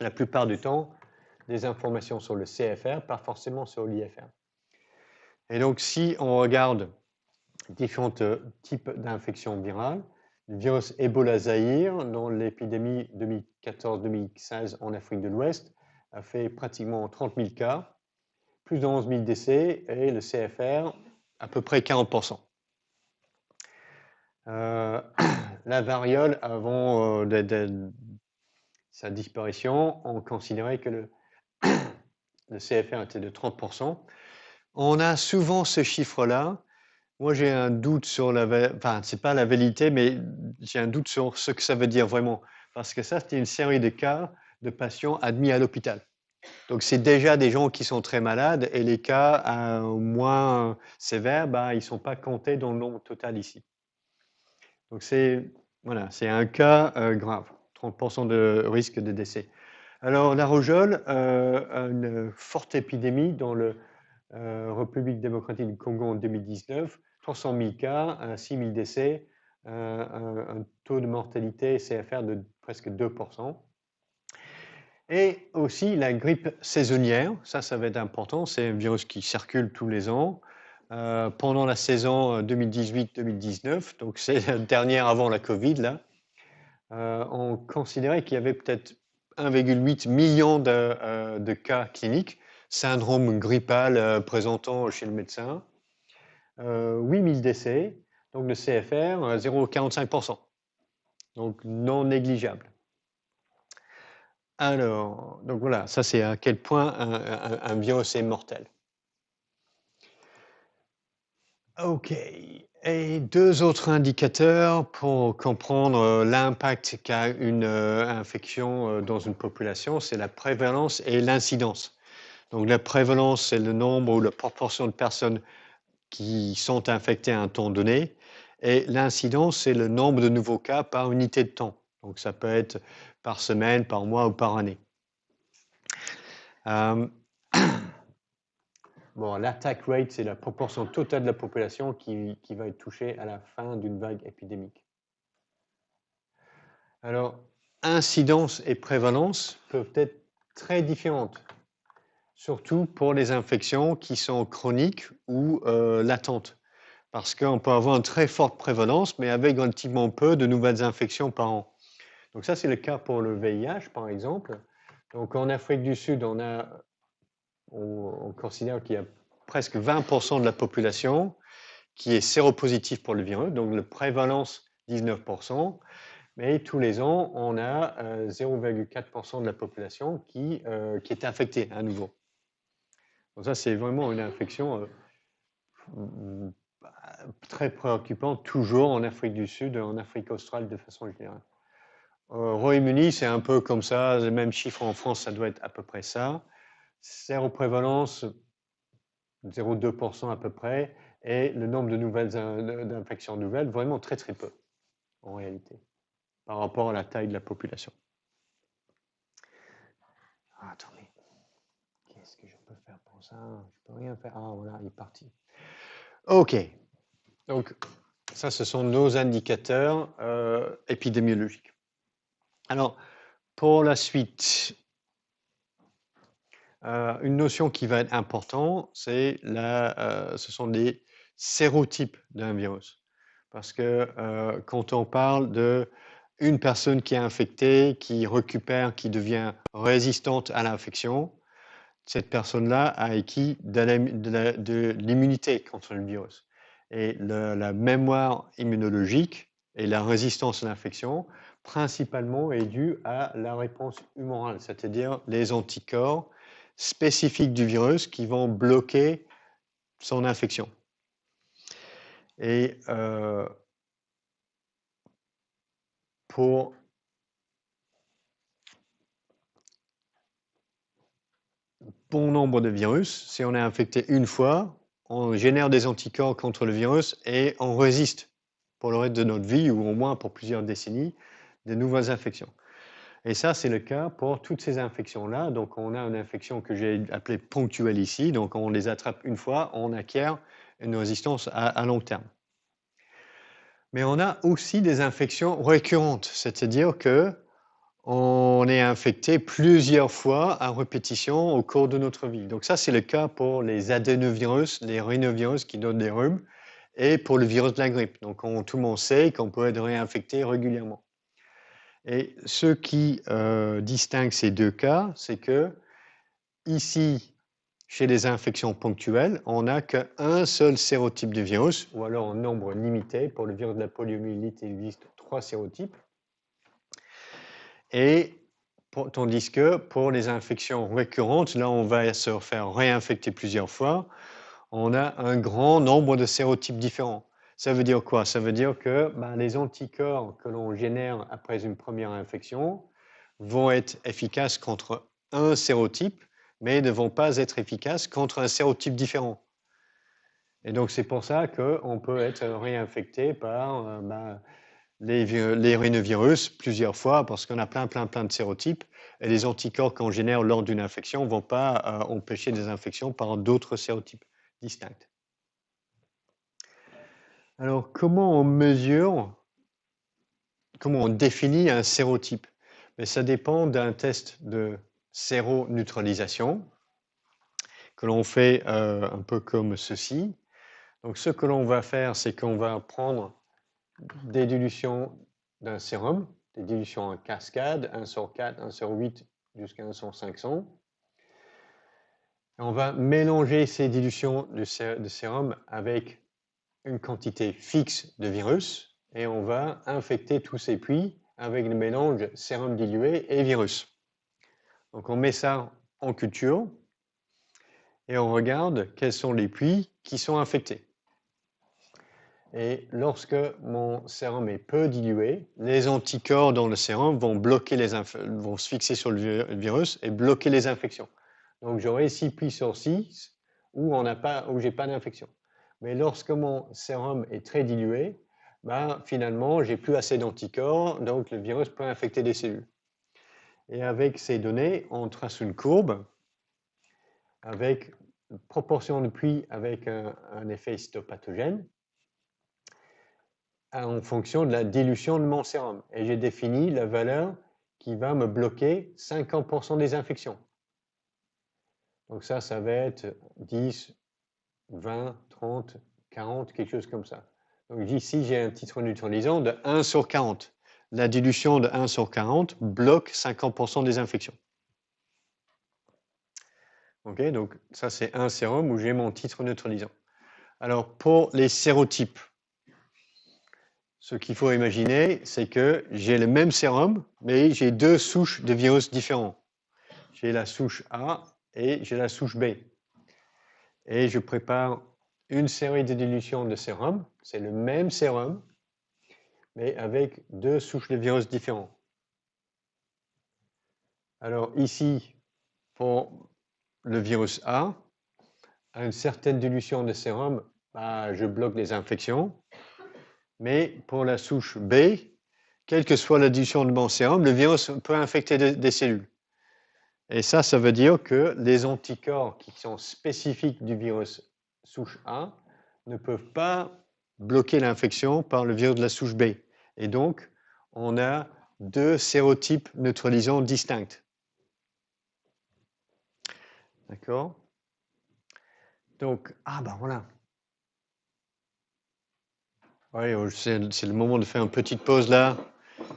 la plupart du temps des informations sur le CFR, pas forcément sur l'IFR. Et donc, si on regarde différents types d'infections virales, le virus Ebola Zaïre, dans l'épidémie 2014-2016 en Afrique de l'Ouest, a fait pratiquement 30 000 cas, plus de 11 000 décès, et le CFR, à peu près 40%. La variole, avant sa disparition, on considérait que le CFR était de 30%. On a souvent ce chiffre-là. Moi, j'ai un doute sur c'est pas la validité, mais j'ai un doute sur ce que ça veut dire vraiment. Parce que ça, c'était une série de cas de patients admis à l'hôpital. Donc, c'est déjà des gens qui sont très malades et les cas moins sévères, ils ne sont pas comptés dans le nombre total ici. Donc, c'est un cas grave, 30% de risque de décès. Alors, la rougeole a une forte épidémie dans la République démocratique du Congo en 2019, 300 000 cas, 6 000 décès, un taux de mortalité CFR de presque 2%. Et aussi la grippe saisonnière, ça va être important, c'est un virus qui circule tous les ans. Pendant la saison 2018-2019, donc c'est la dernière avant la Covid, là, on considérait qu'il y avait peut-être 1,8 million de cas cliniques, syndrome grippal présentant chez le médecin, 8 000 décès, donc le CFR 0,45%, donc non négligeable. Alors, donc voilà, ça c'est à quel point un virus est mortel. OK. Et deux autres indicateurs pour comprendre l'impact qu'a une infection dans une population, c'est la prévalence et l'incidence. Donc la prévalence, c'est le nombre ou la proportion de personnes qui sont infectées à un temps donné. Et l'incidence, c'est le nombre de nouveaux cas par unité de temps. Donc ça peut être par semaine, par mois ou par année. Bon, l'attack rate, c'est la proportion totale de la population qui va être touchée à la fin d'une vague épidémique. Alors, incidence et prévalence peuvent être très différentes, surtout pour les infections qui sont chroniques ou latentes. Parce qu'on peut avoir une très forte prévalence, mais avec relativement peu de nouvelles infections par an. Donc ça, c'est le cas pour le VIH, par exemple. Donc en Afrique du Sud, on considère qu'il y a presque 20% de la population qui est séropositif pour le virus, donc la prévalence 19%, mais tous les ans, on a 0,4% de la population qui est infectée à nouveau. Donc ça, c'est vraiment une infection très préoccupante, toujours en Afrique du Sud, en Afrique australe de façon générale. Royaume-Uni, c'est un peu comme ça, les mêmes chiffres en France, ça doit être à peu près ça. Séroprévalence, 0,2% à peu près, et le nombre de nouvelles d'infections nouvelles, vraiment très très peu, en réalité, par rapport à la taille de la population. Attendez, qu'est-ce que je peux faire pour ça, je peux rien faire. Ah, voilà, il est parti. OK. Donc, ça, ce sont nos indicateurs épidémiologiques. Alors, pour la suite, une notion qui va être importante, c'est ce sont les sérotypes d'un virus. Parce que quand on parle d'une personne qui est infectée, qui récupère, qui devient résistante à l'infection, cette personne-là a acquis de l'immunité contre le virus. Et la mémoire immunologique et la résistance à l'infection, principalement, est due à la réponse humorale, c'est-à-dire les anticorps spécifiques du virus qui vont bloquer son infection. Et pour bon nombre de virus, si on est infecté une fois, on génère des anticorps contre le virus et on résiste pour le reste de notre vie ou au moins pour plusieurs décennies de nouvelles infections. Et ça, c'est le cas pour toutes ces infections-là. Donc, on a une infection que j'ai appelée ponctuelle ici. Donc, on les attrape une fois, on acquiert une résistance à long terme. Mais on a aussi des infections récurrentes, c'est-à-dire que on est infecté plusieurs fois à répétition au cours de notre vie. Donc ça, c'est le cas pour les adénovirus, les rhinovirus qui donnent des rhumes, et pour le virus de la grippe. Donc tout le monde sait qu'on peut être réinfecté régulièrement. Et ce qui distingue ces deux cas, c'est que ici, chez les infections ponctuelles, on n'a qu'un seul sérotype de virus, ou alors en nombre limité. Pour le virus de la poliomyélite, il existe 3 sérotypes. Et tandis que pour les infections récurrentes, là on va se faire réinfecter plusieurs fois, on a un grand nombre de sérotypes différents. Ça veut dire quoi? Ça veut dire que les anticorps que l'on génère après une première infection vont être efficaces contre un sérotype, mais ne vont pas être efficaces contre un sérotype différent. Et donc c'est pour ça qu'on peut être réinfecté par les rhinovirus plusieurs fois parce qu'on a plein de sérotypes et les anticorps qu'on génère lors d'une infection ne vont pas empêcher des infections par d'autres sérotypes distincts. Alors, comment on mesure, comment on définit un sérotype? Mais ça dépend d'un test de séroneutralisation que l'on fait un peu comme ceci. Donc, ce que l'on va faire, c'est qu'on va prendre des dilutions d'un sérum, des dilutions en cascade, 1 sur 4, 1 sur 8 jusqu'à 1 sur 500. On va mélanger ces dilutions de sérum avec une quantité fixe de virus et on va infecter tous ces puits avec le mélange sérum dilué et virus. Donc on met ça en culture et on regarde quels sont les puits qui sont infectés. Et lorsque mon sérum est peu dilué, les anticorps dans le sérum vont vont se fixer sur le virus et bloquer les infections. Donc j'aurai 6 puits sur 6 où j'ai pas d'infection. Mais lorsque mon sérum est très dilué, finalement, j'ai plus assez d'anticorps, donc le virus peut infecter des cellules. Et avec ces données, on trace une courbe avec une proportion de puits avec un effet cytopathogène en fonction de la dilution de mon sérum. Et j'ai défini la valeur qui va me bloquer 50% des infections. Donc ça va être 10, 20, 30, 40, quelque chose comme ça. Donc ici, j'ai un titre neutralisant de 1 sur 40. La dilution de 1 sur 40 bloque 50% des infections. OK, donc ça, c'est un sérum où j'ai mon titre neutralisant. Alors, pour les sérotypes, ce qu'il faut imaginer, c'est que j'ai le même sérum, mais j'ai 2 souches de virus différents. J'ai la souche A et j'ai la souche B. Et je prépare une série de dilutions de sérum. C'est le même sérum, mais avec 2 souches de virus différents. Alors ici, pour le virus A, à une certaine dilution de sérum, je bloque les infections. Mais pour la souche B, quelle que soit la dilution de mon sérum, le virus peut infecter des cellules. Et ça veut dire que les anticorps qui sont spécifiques du virus souche A ne peuvent pas bloquer l'infection par le virus de la souche B. Et donc, on a deux sérotypes neutralisants distincts. D'accord? Donc, voilà. Ouais, c'est le moment de faire une petite pause là.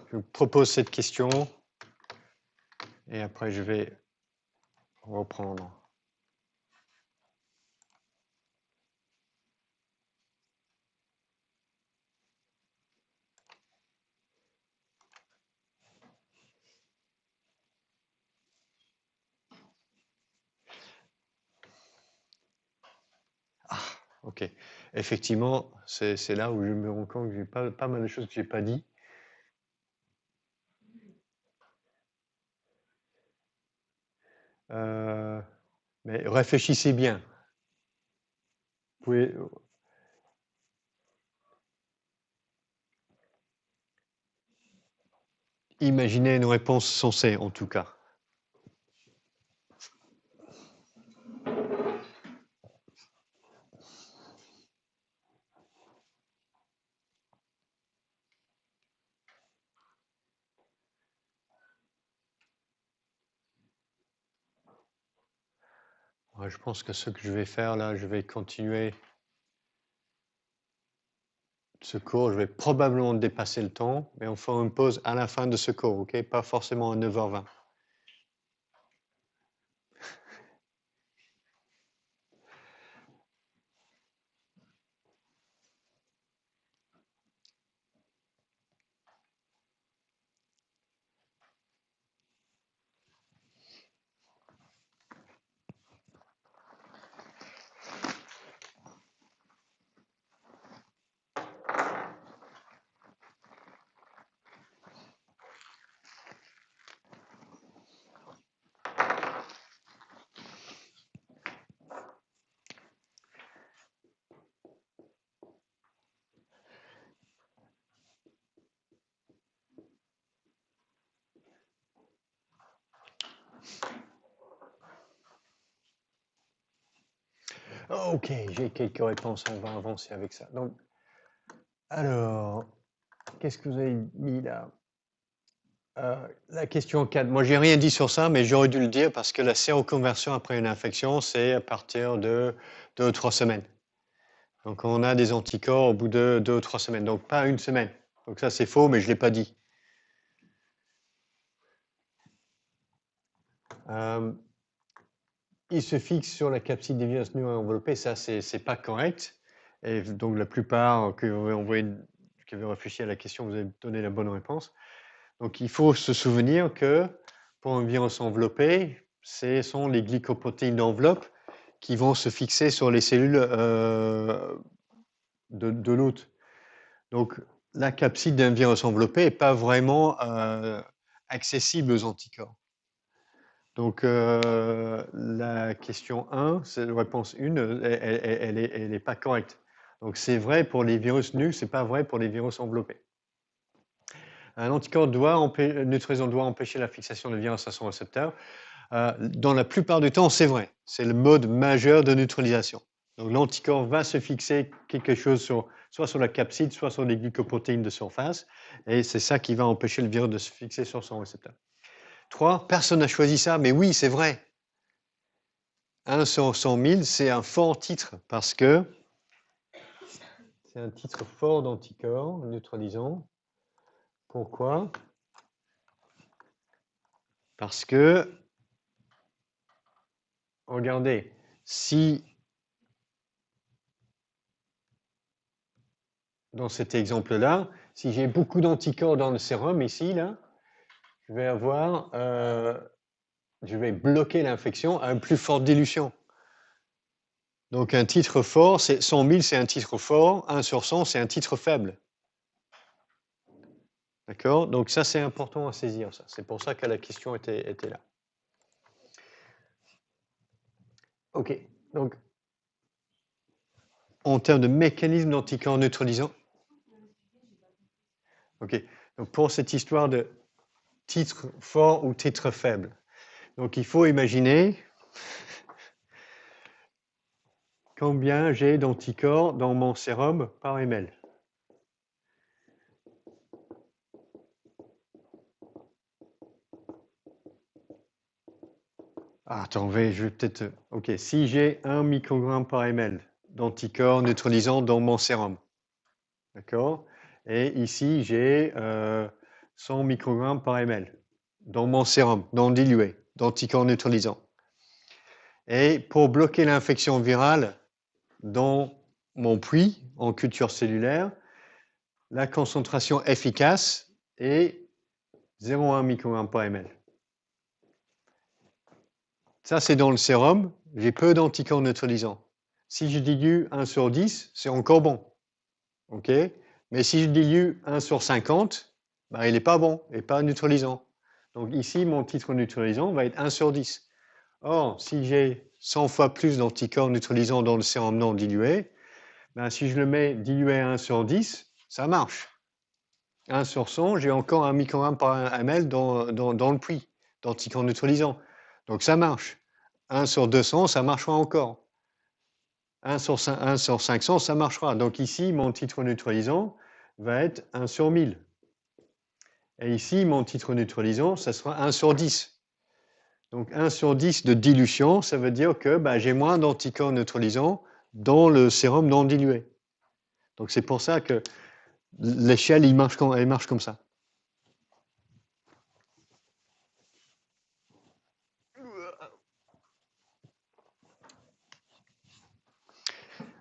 Je vous propose cette question. Et après, je vais reprendre. Ok. Effectivement, c'est là où je me rends compte que j'ai pas mal de choses que j'ai pas dit. Mais réfléchissez bien. Vous pouvez imaginer une réponse sensée, en tout cas. Ouais, je pense que ce que je vais faire là, je vais continuer ce cours. Je vais probablement dépasser le temps, mais on fera une pause à la fin de ce cours, ok? Pas forcément à 9h20. Ok, j'ai quelques réponses, on va avancer avec ça. Donc, alors, qu'est-ce que vous avez mis là? La question 4, moi j'ai rien dit sur ça, mais j'aurais dû le dire parce que la séroconversion après une infection, c'est à partir de 2 ou 3 semaines. Donc on a des anticorps au bout de 2 ou 3 semaines, donc pas une semaine. Donc ça c'est faux, mais je ne l'ai pas dit. Il se fixe sur la capside des virus non enveloppés, ça c'est pas correct. Et donc la plupart qui avaient réfléchi à la question, vous avez donné la bonne réponse. Donc il faut se souvenir que pour un virus enveloppé, ce sont les glycoprotéines d'enveloppe qui vont se fixer sur les cellules de l'hôte. Donc la capside d'un virus enveloppé n'est pas vraiment accessible aux anticorps. Donc la question 1, c'est la réponse 1, elle n'est pas correcte. Donc c'est vrai pour les virus nus, ce n'est pas vrai pour les virus enveloppés. Un anticorps neutralisant doit empêcher la fixation de virus à son récepteur. Dans la plupart du temps, c'est vrai. C'est le mode majeur de neutralisation. Donc l'anticorps va se fixer quelque chose soit sur la capside, soit sur les glycoprotéines de surface. Et c'est ça qui va empêcher le virus de se fixer sur son récepteur. 3, personne n'a choisi ça, mais oui, c'est vrai. 1 sur 100 000, c'est un fort titre parce que c'est un titre fort d'anticorps neutralisant. Pourquoi? Parce que, regardez, si dans cet exemple-là, si j'ai beaucoup d'anticorps dans le sérum ici, là, je vais bloquer l'infection à une plus forte dilution. Donc un titre fort, 100 000, c'est un titre fort, 1 sur 100, c'est un titre faible. D'accord? Donc ça, c'est important à saisir, ça. C'est pour ça que la question était là. OK. Donc, en termes de mécanisme d'anticorps neutralisant, OK. Donc pour cette histoire de titre fort ou titre faible, Donc, il faut imaginer combien j'ai d'anticorps dans mon sérum par ml. Ah, attends, je vais peut-être... OK, si j'ai 1 microgramme par ml d'anticorps neutralisants dans mon sérum, d'accord? Et ici, j'ai 100 microgrammes par ml dans mon sérum, non dilué, d'anticorps neutralisants. Et pour bloquer l'infection virale dans mon puits en culture cellulaire, la concentration efficace est 0,1 microgramme par ml. Ça, c'est dans le sérum. J'ai peu d'anticorps neutralisants. Si je dilue 1 sur 10, c'est encore bon. OK? Mais si je dilue 1 sur 50, ben, il n'est pas bon et pas neutralisant. Donc ici, mon titre neutralisant va être 1 sur 10. Or, si j'ai 100 fois plus d'anticorps neutralisants dans le sérum non dilué, ben, si je le mets dilué à 1 sur 10, ça marche. 1 sur 100, j'ai encore 1 microgramme par ml dans le puits d'anticorps neutralisants. Donc ça marche. 1 sur 200, ça marchera encore. 1 sur 500, ça marchera. Donc ici, mon titre neutralisant va être 1 sur 1000. Et ici, mon titre neutralisant, ça sera 1 sur 10. Donc 1 sur 10 de dilution, ça veut dire que j'ai moins d'anticorps neutralisants dans le sérum non dilué. Donc c'est pour ça que l'échelle, elle marche comme ça.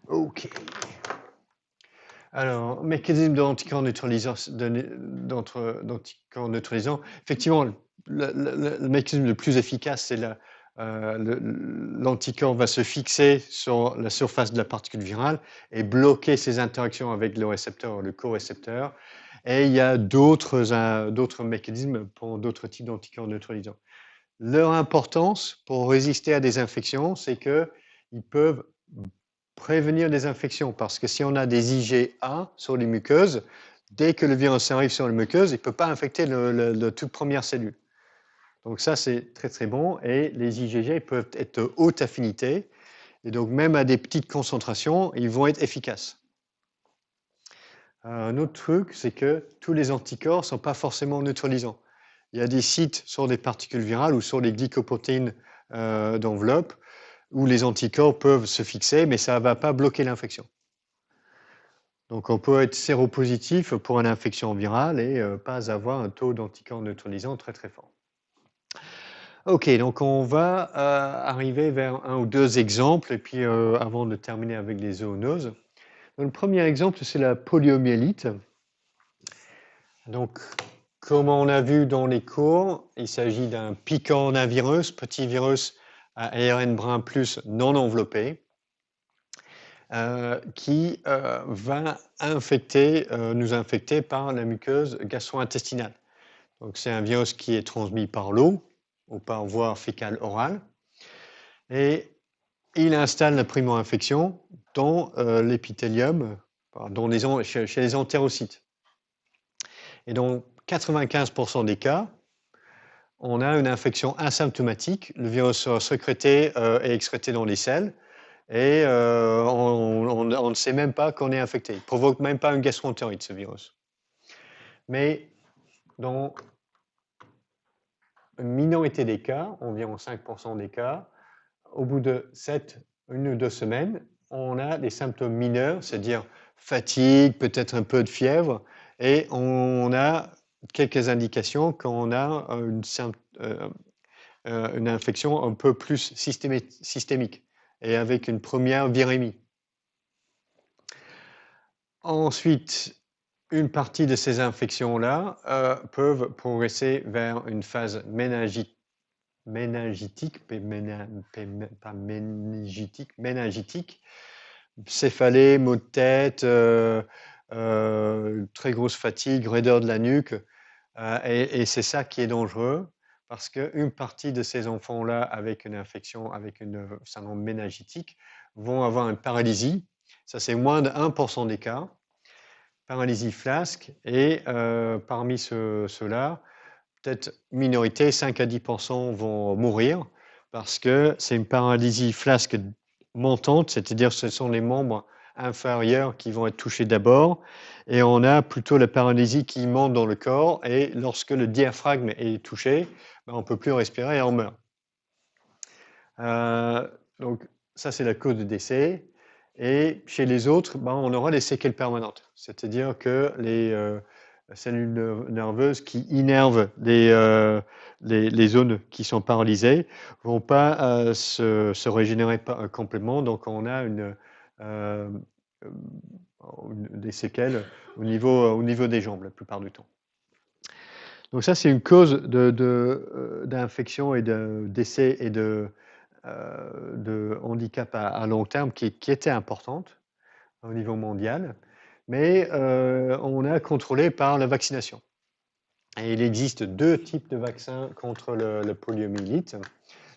OK. Alors, mécanisme d'anticorps neutralisant, effectivement, le mécanisme le plus efficace, c'est l'anticorps va se fixer sur la surface de la particule virale et bloquer ses interactions avec le récepteur, le co-récepteur. Et il y a d'autres mécanismes pour d'autres types d'anticorps neutralisants. Leur importance pour résister à des infections, c'est qu'ils peuvent prévenir des infections, parce que si on a des IgA sur les muqueuses, dès que le virus arrive sur les muqueuses, il ne peut pas infecter la toute première cellule. Donc ça, c'est très très bon. Et les IgG peuvent être de haute affinité. Et donc même à des petites concentrations, ils vont être efficaces. Un autre truc, c'est que tous les anticorps ne sont pas forcément neutralisants. Il y a des sites sur des particules virales ou sur les glycoprotéines d'enveloppe où les anticorps peuvent se fixer, mais ça ne va pas bloquer l'infection. Donc on peut être séropositif pour une infection virale et pas avoir un taux d'anticorps neutralisant très très fort. OK, donc on va arriver vers un ou deux exemples, et puis avant de terminer avec les zoonoses. Donc, le premier exemple, c'est la poliomyélite. Donc, comme on a vu dans les cours, il s'agit d'un picornavirus, petit virus à ARN brun plus non enveloppé, qui va nous infecter par la muqueuse gastro-intestinale. Donc, c'est un virus qui est transmis par l'eau ou par voie fécale-orale. Et il installe la primo-infection dans l'épithélium, chez les entérocytes. Et dans 95% des cas, on a une infection asymptomatique. Le virus sera sécrété et excrété dans les selles. Et on ne sait même pas qu'on est infecté. Il ne provoque même pas une gastroentérite, ce virus. Mais dans une minorité des cas, environ 5% des cas, au bout de 1 ou 2 semaines, on a des symptômes mineurs, c'est-à-dire fatigue, peut-être un peu de fièvre, et on a quelques indications qu'on a une infection un peu plus systémique et avec une première virémie. Ensuite, une partie de ces infections-là peuvent progresser vers une phase méningitique, céphalée, maux de tête, très grosse fatigue, raideur de la nuque. Et c'est ça qui est dangereux, parce qu'une partie de ces enfants-là, avec une infection, avec un syndrome méningitique, vont avoir une paralysie. Ça, c'est moins de 1% des cas. Paralysie flasque. Et parmi ceux-là, peut-être minorité, 5 à 10% vont mourir parce que c'est une paralysie flasque montante, c'est-à-dire ce sont les membres inférieurs qui vont être touchés d'abord, et on a plutôt la paralysie qui monte dans le corps, et lorsque le diaphragme est touché, ben, on ne peut plus respirer et on meurt. Donc ça, c'est la cause de décès. Et chez les autres, ben, on aura des séquelles permanentes, c'est-à-dire que les cellules nerveuses qui innervent les zones qui sont paralysées ne vont pas se régénérer complètement, donc on a euh, des séquelles au niveau des jambes la plupart du temps. Donc ça, c'est une cause d'infection et de décès et de handicap à long terme qui était importante au niveau mondial, mais on a contrôlé par la vaccination. Et il existe 2 types de vaccins contre le poliomyélite.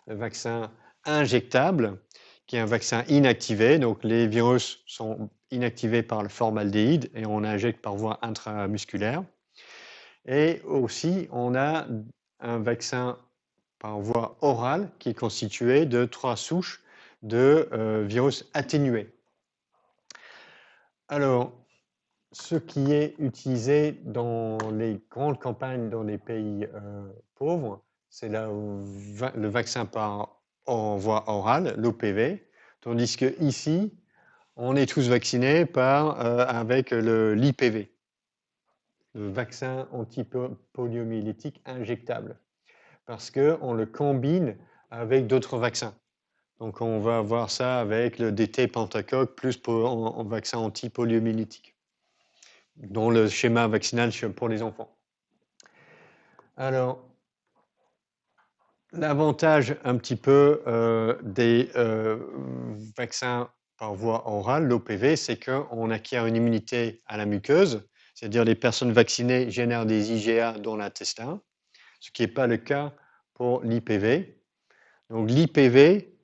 Le vaccin injectable, qui est un vaccin inactivé, donc les virus sont inactivés par le formaldéhyde et on injecte par voie intramusculaire. Et aussi, on a un vaccin par voie orale qui est constitué de 3 souches de virus atténués. Alors, ce qui est utilisé dans les grandes campagnes dans les pays pauvres, c'est le vaccin en voie orale, l'OPV, tandis que ici, on est tous vaccinés avec l'IPV, le vaccin antipoliomyélitique injectable, parce qu'on le combine avec d'autres vaccins. Donc, on va avoir ça avec le DT pentacoque plus en vaccin antipoliomyélitique, dont le schéma vaccinal pour les enfants. Alors, l'avantage un petit peu des vaccins par voie orale, l'OPV, c'est qu'on acquiert une immunité à la muqueuse, c'est-à-dire les personnes vaccinées génèrent des IgA dans l'intestin, ce qui n'est pas le cas pour l'IPV. Donc l'IPV,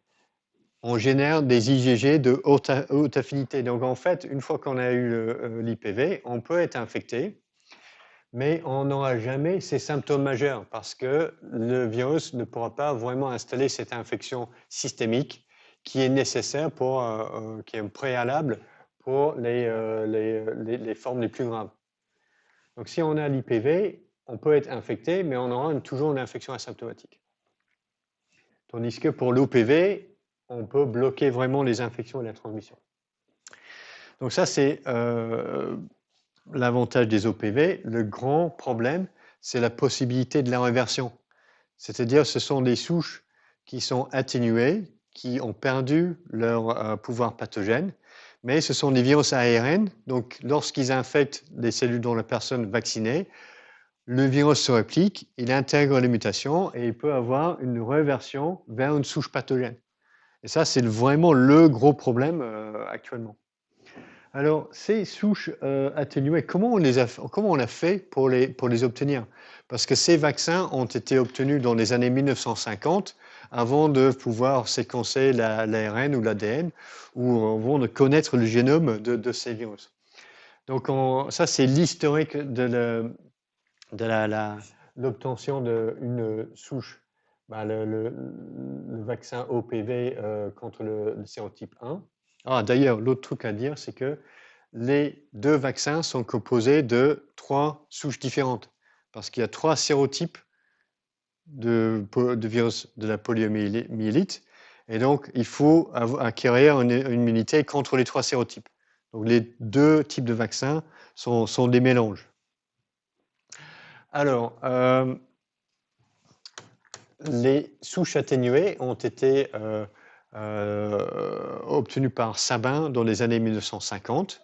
on génère des IgG de haute affinité. Donc en fait, une fois qu'on a eu l'IPV, on peut être infecté, mais on n'aura jamais ces symptômes majeurs parce que le virus ne pourra pas vraiment installer cette infection systémique qui est nécessaire qui est un préalable pour les formes les plus graves. Donc si on a l'IPV, on peut être infecté, mais on aura toujours une infection asymptomatique. Tandis que pour l'OPV, on peut bloquer vraiment les infections et la transmission. Donc ça, c'est l'avantage des OPV. Le grand problème, c'est la possibilité de la réversion. C'est-à-dire, ce sont des souches qui sont atténuées, qui ont perdu leur pouvoir pathogène, mais ce sont des virus ARN. Donc, lorsqu'ils infectent les cellules dont la personne est vaccinée, le virus se réplique, il intègre les mutations et il peut avoir une réversion vers une souche pathogène. Et ça, c'est vraiment le gros problème actuellement. Alors, ces souches atténuées, comment on a fait pour les obtenir? Parce que ces vaccins ont été obtenus dans les années 1950, avant de pouvoir séquencer l'ARN ou l'ADN, ou avant de connaître le génome de ces virus. Donc, ça, c'est l'historique de l'obtention d'une souche. Le vaccin OPV contre le sérotype 1. Ah, d'ailleurs, l'autre truc à dire, c'est que les 2 vaccins sont composés de 3 souches différentes, parce qu'il y a 3 sérotypes de virus de la poliomyélite, et donc il faut acquérir une immunité contre les 3 sérotypes. Donc les 2 types de vaccins sont des mélanges. Alors, les souches atténuées ont été obtenues par Sabin dans les années 1950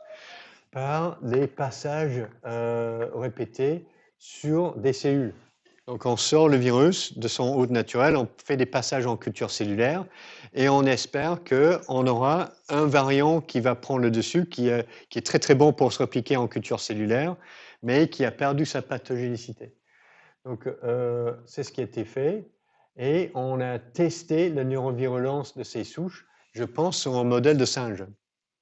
par des passages répétés sur des cellules. Donc on sort le virus de son hôte naturel, on fait des passages en culture cellulaire et on espère qu'on aura un variant qui va prendre le dessus, qui est très très bon pour se répliquer en culture cellulaire, mais qui a perdu sa pathogénicité. Donc c'est ce qui a été fait et on a testé la neurovirulence de ces souches, je pense, sur un modèle de singe.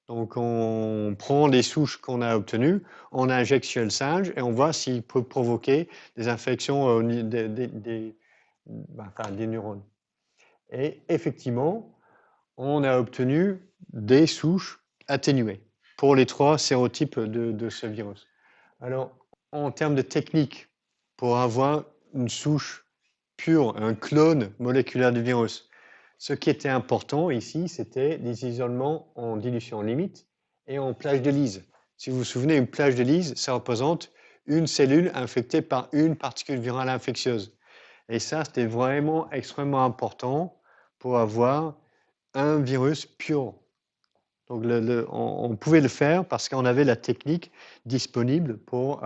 Donc, on prend les souches qu'on a obtenues, on injecte chez le singe et on voit s'il peut provoquer des infections des neurones. Et effectivement, on a obtenu des souches atténuées pour les 3 sérotypes de ce virus. Alors, en termes de technique, pour avoir une souche pure, un clone moléculaire du virus, ce qui était important ici, c'était des isolements en dilution limite et en plage de Lise. Si vous vous souvenez, une plage de Lise, ça représente une cellule infectée par une particule virale infectieuse. Et ça, c'était vraiment extrêmement important pour avoir un virus pur. Donc, on pouvait le faire parce qu'on avait la technique disponible pour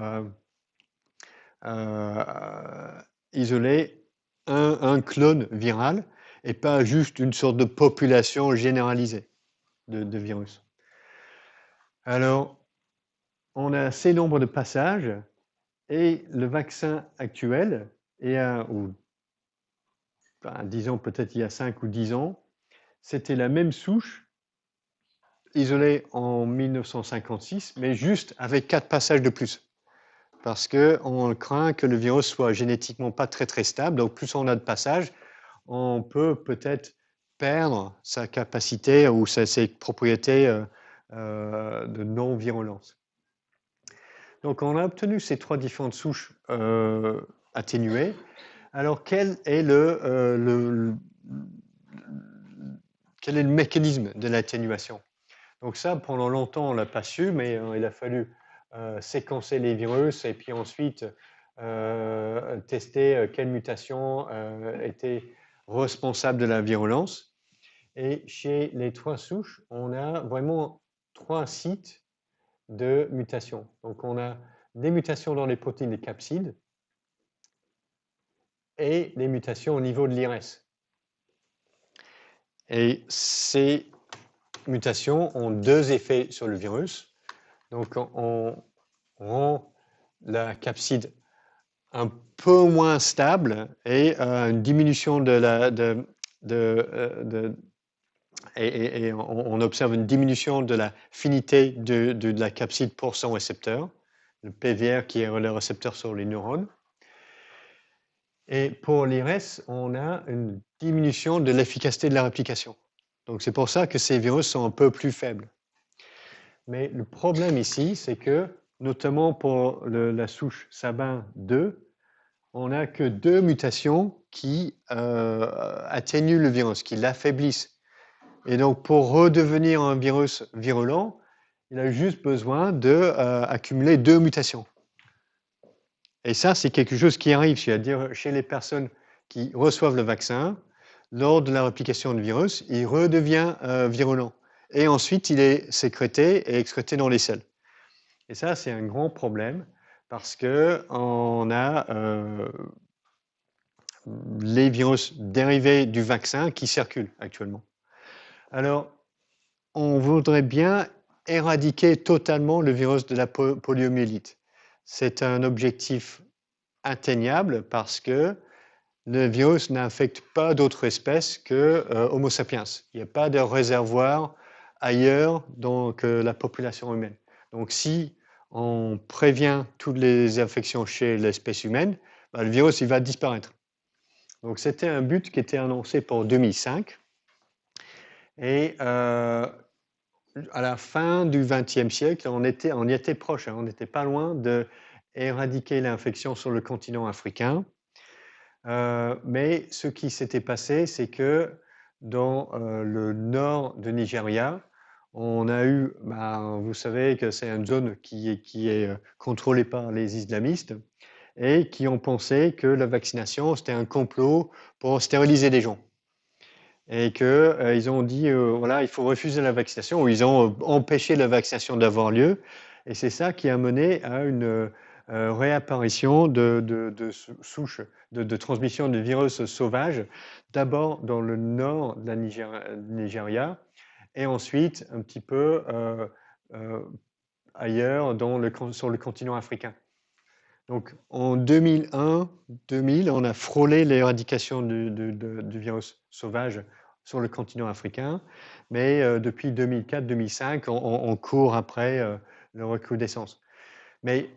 isoler un clone viral et pas juste une sorte de population généralisée de virus. Alors, on a ces nombres de passages et le vaccin actuel, disons peut-être il y a 5 ou 10 ans, c'était la même souche isolée en 1956, mais juste avec 4 passages de plus. Parce qu'on craint que le virus soit génétiquement pas très très stable. Donc plus on a de passages, on peut peut-être perdre sa capacité ou ses propriétés de non-virulence. Donc on a obtenu ces 3 différentes souches atténuées. Alors quel est le mécanisme de l'atténuation? Donc ça, pendant longtemps, on ne l'a pas su, mais il a fallu séquencer les virus et puis ensuite tester quelle mutation était responsable de la virulence. Et chez les 3 souches, on a vraiment 3 sites de mutations. Donc on a des mutations dans les protéines des capsides et des mutations au niveau de l'IRS. Et ces mutations ont 2 effets sur le virus. Donc, on rend la capside un peu moins stable et une diminution on observe une diminution de la finité de la capside pour son récepteur, le PVR qui est le récepteur sur les neurones. Et pour l'IRS, on a une diminution de l'efficacité de la réplication. Donc, c'est pour ça que ces virus sont un peu plus faibles. Mais le problème ici, c'est que, notamment pour la souche Sabin 2, on n'a que 2 mutations qui atténuent le virus, qui l'affaiblissent. Et donc, pour redevenir un virus virulent, il a juste besoin d'accumuler 2 mutations. Et ça, c'est quelque chose qui arrive, c'est-à-dire chez les personnes qui reçoivent le vaccin, lors de la réplication du virus, il redevient virulent. Et ensuite, il est sécrété et excrété dans les selles. Et ça, c'est un grand problème parce qu'on a les virus dérivés du vaccin qui circulent actuellement. Alors, on voudrait bien éradiquer totalement le virus de la poliomyélite. C'est un objectif atteignable parce que le virus n'infecte pas d'autres espèces que Homo sapiens. Il n'y a pas de réservoir ailleurs que la population humaine. Donc, si on prévient toutes les infections chez l'espèce humaine, le virus il va disparaître. Donc, c'était un but qui était annoncé pour 2005. Et à la fin du XXe siècle, on y était proche, on n'était pas loin d'éradiquer l'infection sur le continent africain. Mais ce qui s'était passé, c'est que dans le nord de Nigeria, on a eu, vous savez que c'est une zone qui est contrôlée par les islamistes et qui ont pensé que la vaccination, c'était un complot pour stériliser les gens. Et qu'ils ont dit, voilà, il faut refuser la vaccination, ou ils ont empêché la vaccination d'avoir lieu. Et c'est ça qui a mené à une réapparition de souches de transmission de virus sauvages, d'abord dans le nord de la Nigeria, et ensuite un petit peu ailleurs sur le continent africain. Donc en 2001-2000, on a frôlé l'éradication du virus sauvage sur le continent africain, mais depuis 2004-2005, on court après la recrudescence. Mais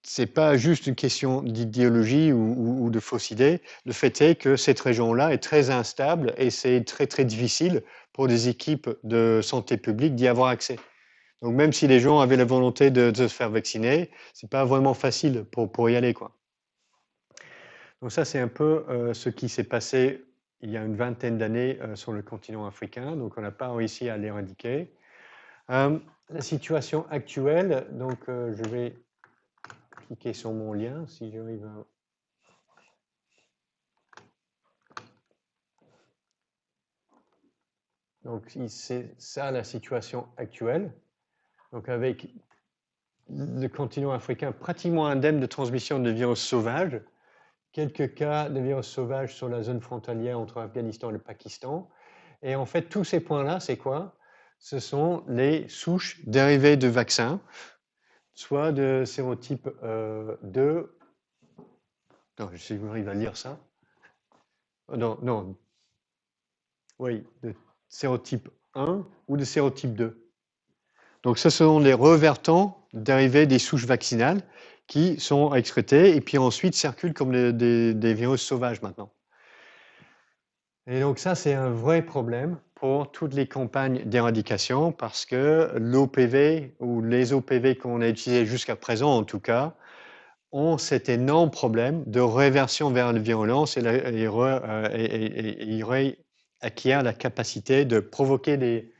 ce n'est pas juste une question d'idéologie ou de fausses idées. Le fait est que cette région-là est très instable et c'est très, très difficile pour des équipes de santé publique d'y avoir accès. Donc, même si les gens avaient la volonté de se faire vacciner, ce n'est pas vraiment facile pour y aller, quoi. Donc ça, c'est un peu ce qui s'est passé il y a une vingtaine d'années sur le continent africain. Donc, on n'a pas réussi à l'éradiquer. La situation actuelle, donc je vais cliquer sur mon lien si j'arrive à... Donc, c'est ça la situation actuelle. Donc, avec le continent africain pratiquement indemne de transmission de virus sauvages, quelques cas de virus sauvages sur la zone frontalière entre Afghanistan et le Pakistan. Et en fait, tous ces points-là, c'est quoi? Ce sont les souches dérivées de vaccins, soit de sérotype 2. Non, je sais pas si j'arrive à lire ça. Non, non. Oui, de sérotype 1 ou de sérotype 2. Donc, ce sont les revertants dérivés des souches vaccinales qui sont excrétés et puis ensuite circulent comme des virus sauvages maintenant. Et donc ça, c'est un vrai problème pour toutes les campagnes d'éradication parce que l'OPV ou les OPV qu'on a utilisés jusqu'à présent en tout cas ont cet énorme problème de réversion vers la virulence et acquièrent la capacité de provoquer des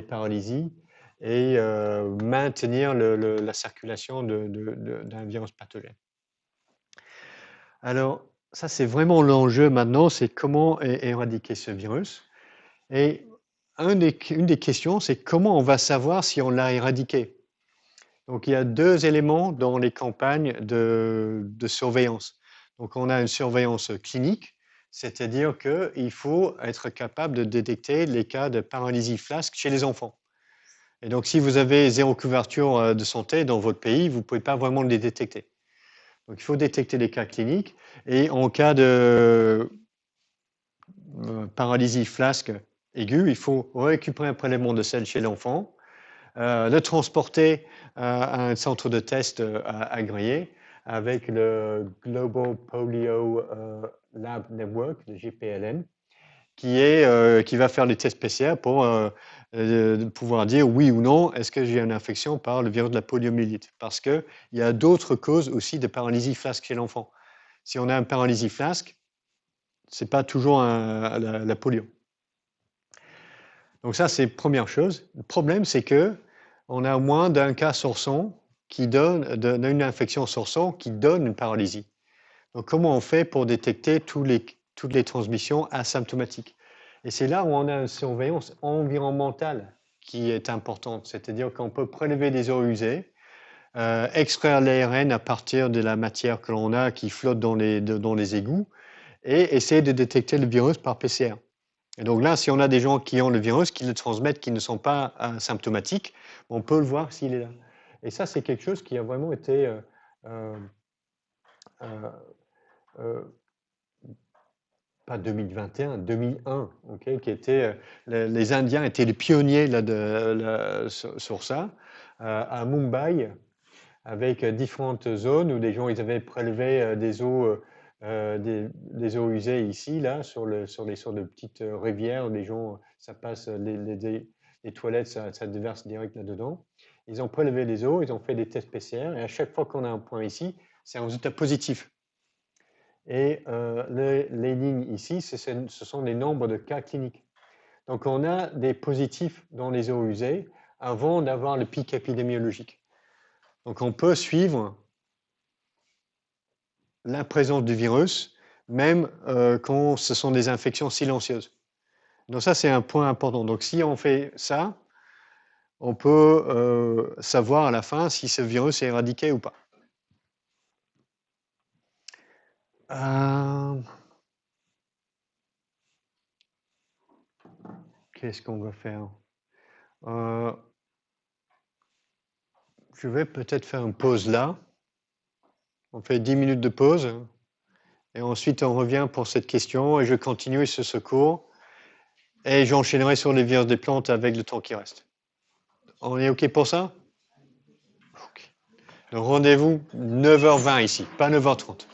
paralysies et maintenir la circulation d'un virus pathogène. Alors, ça, c'est vraiment l'enjeu maintenant, c'est comment éradiquer ce virus. Et une des questions, c'est comment on va savoir si on l'a éradiqué. Donc, il y a deux éléments dans les campagnes de surveillance. Donc, on a une surveillance clinique, c'est-à-dire qu'il faut être capable de détecter les cas de paralysie flasque chez les enfants. Et donc, si vous avez zéro couverture de santé dans votre pays, vous ne pouvez pas vraiment les détecter. Donc, il faut détecter les cas cliniques et en cas de paralysie flasque aiguë, il faut récupérer un prélèvement de sel chez l'enfant, le transporter à un centre de test agréé avec le Global Polio Lab Network, le GPLN, qui va faire les tests PCR pour pouvoir dire oui ou non, est-ce que j'ai une infection par le virus de la poliomyélite? Parce qu'il y a d'autres causes aussi de paralysie flasque chez l'enfant. Si on a une paralysie flasque, ce n'est pas toujours la polio. Donc ça, c'est la première chose. Le problème, c'est qu'on a moins d'un cas sur 100 qui donne une infection sur 100 qui donne une paralysie. Donc comment on fait pour détecter toutes les transmissions asymptomatiques? Et c'est là où on a une surveillance environnementale qui est importante, c'est-à-dire qu'on peut prélever des eaux usées, extraire l'ARN à partir de la matière que l'on a qui flotte dans les égouts et essayer de détecter le virus par PCR. Et donc là, si on a des gens qui ont le virus, qui le transmettent, qui ne sont pas asymptomatiques, on peut le voir s'il est là. Et ça, c'est quelque chose qui a vraiment été pas 2021, 2001, okay, qui était, les Indiens étaient les pionniers là, sur ça, à Mumbai, avec différentes zones où des gens ils avaient prélevé des eaux usées ici, là, sur les sortes de petites rivières où les gens, ça passe, les toilettes, ça déverse direct là-dedans. Ils ont prélevé les eaux, ils ont fait des tests PCR, et à chaque fois qu'on a un point ici, c'est un résultat positif. Et les lignes ici, ce sont les nombres de cas cliniques. Donc, on a des positifs dans les eaux usées avant d'avoir le pic épidémiologique. Donc, on peut suivre la présence du virus, même quand ce sont des infections silencieuses. Donc, ça, c'est un point important. Donc, si on fait ça, on peut savoir à la fin si ce virus est éradiqué ou pas. Qu'est-ce qu'on va faire? Je vais peut-être faire une pause là. On fait 10 minutes de pause Et ensuite, on revient pour cette question et je continue ce cours. Et j'enchaînerai sur les virus des plantes avec le temps qui reste. On est OK pour ça? Okay. Le rendez-vous 9h20 ici, pas 9h30.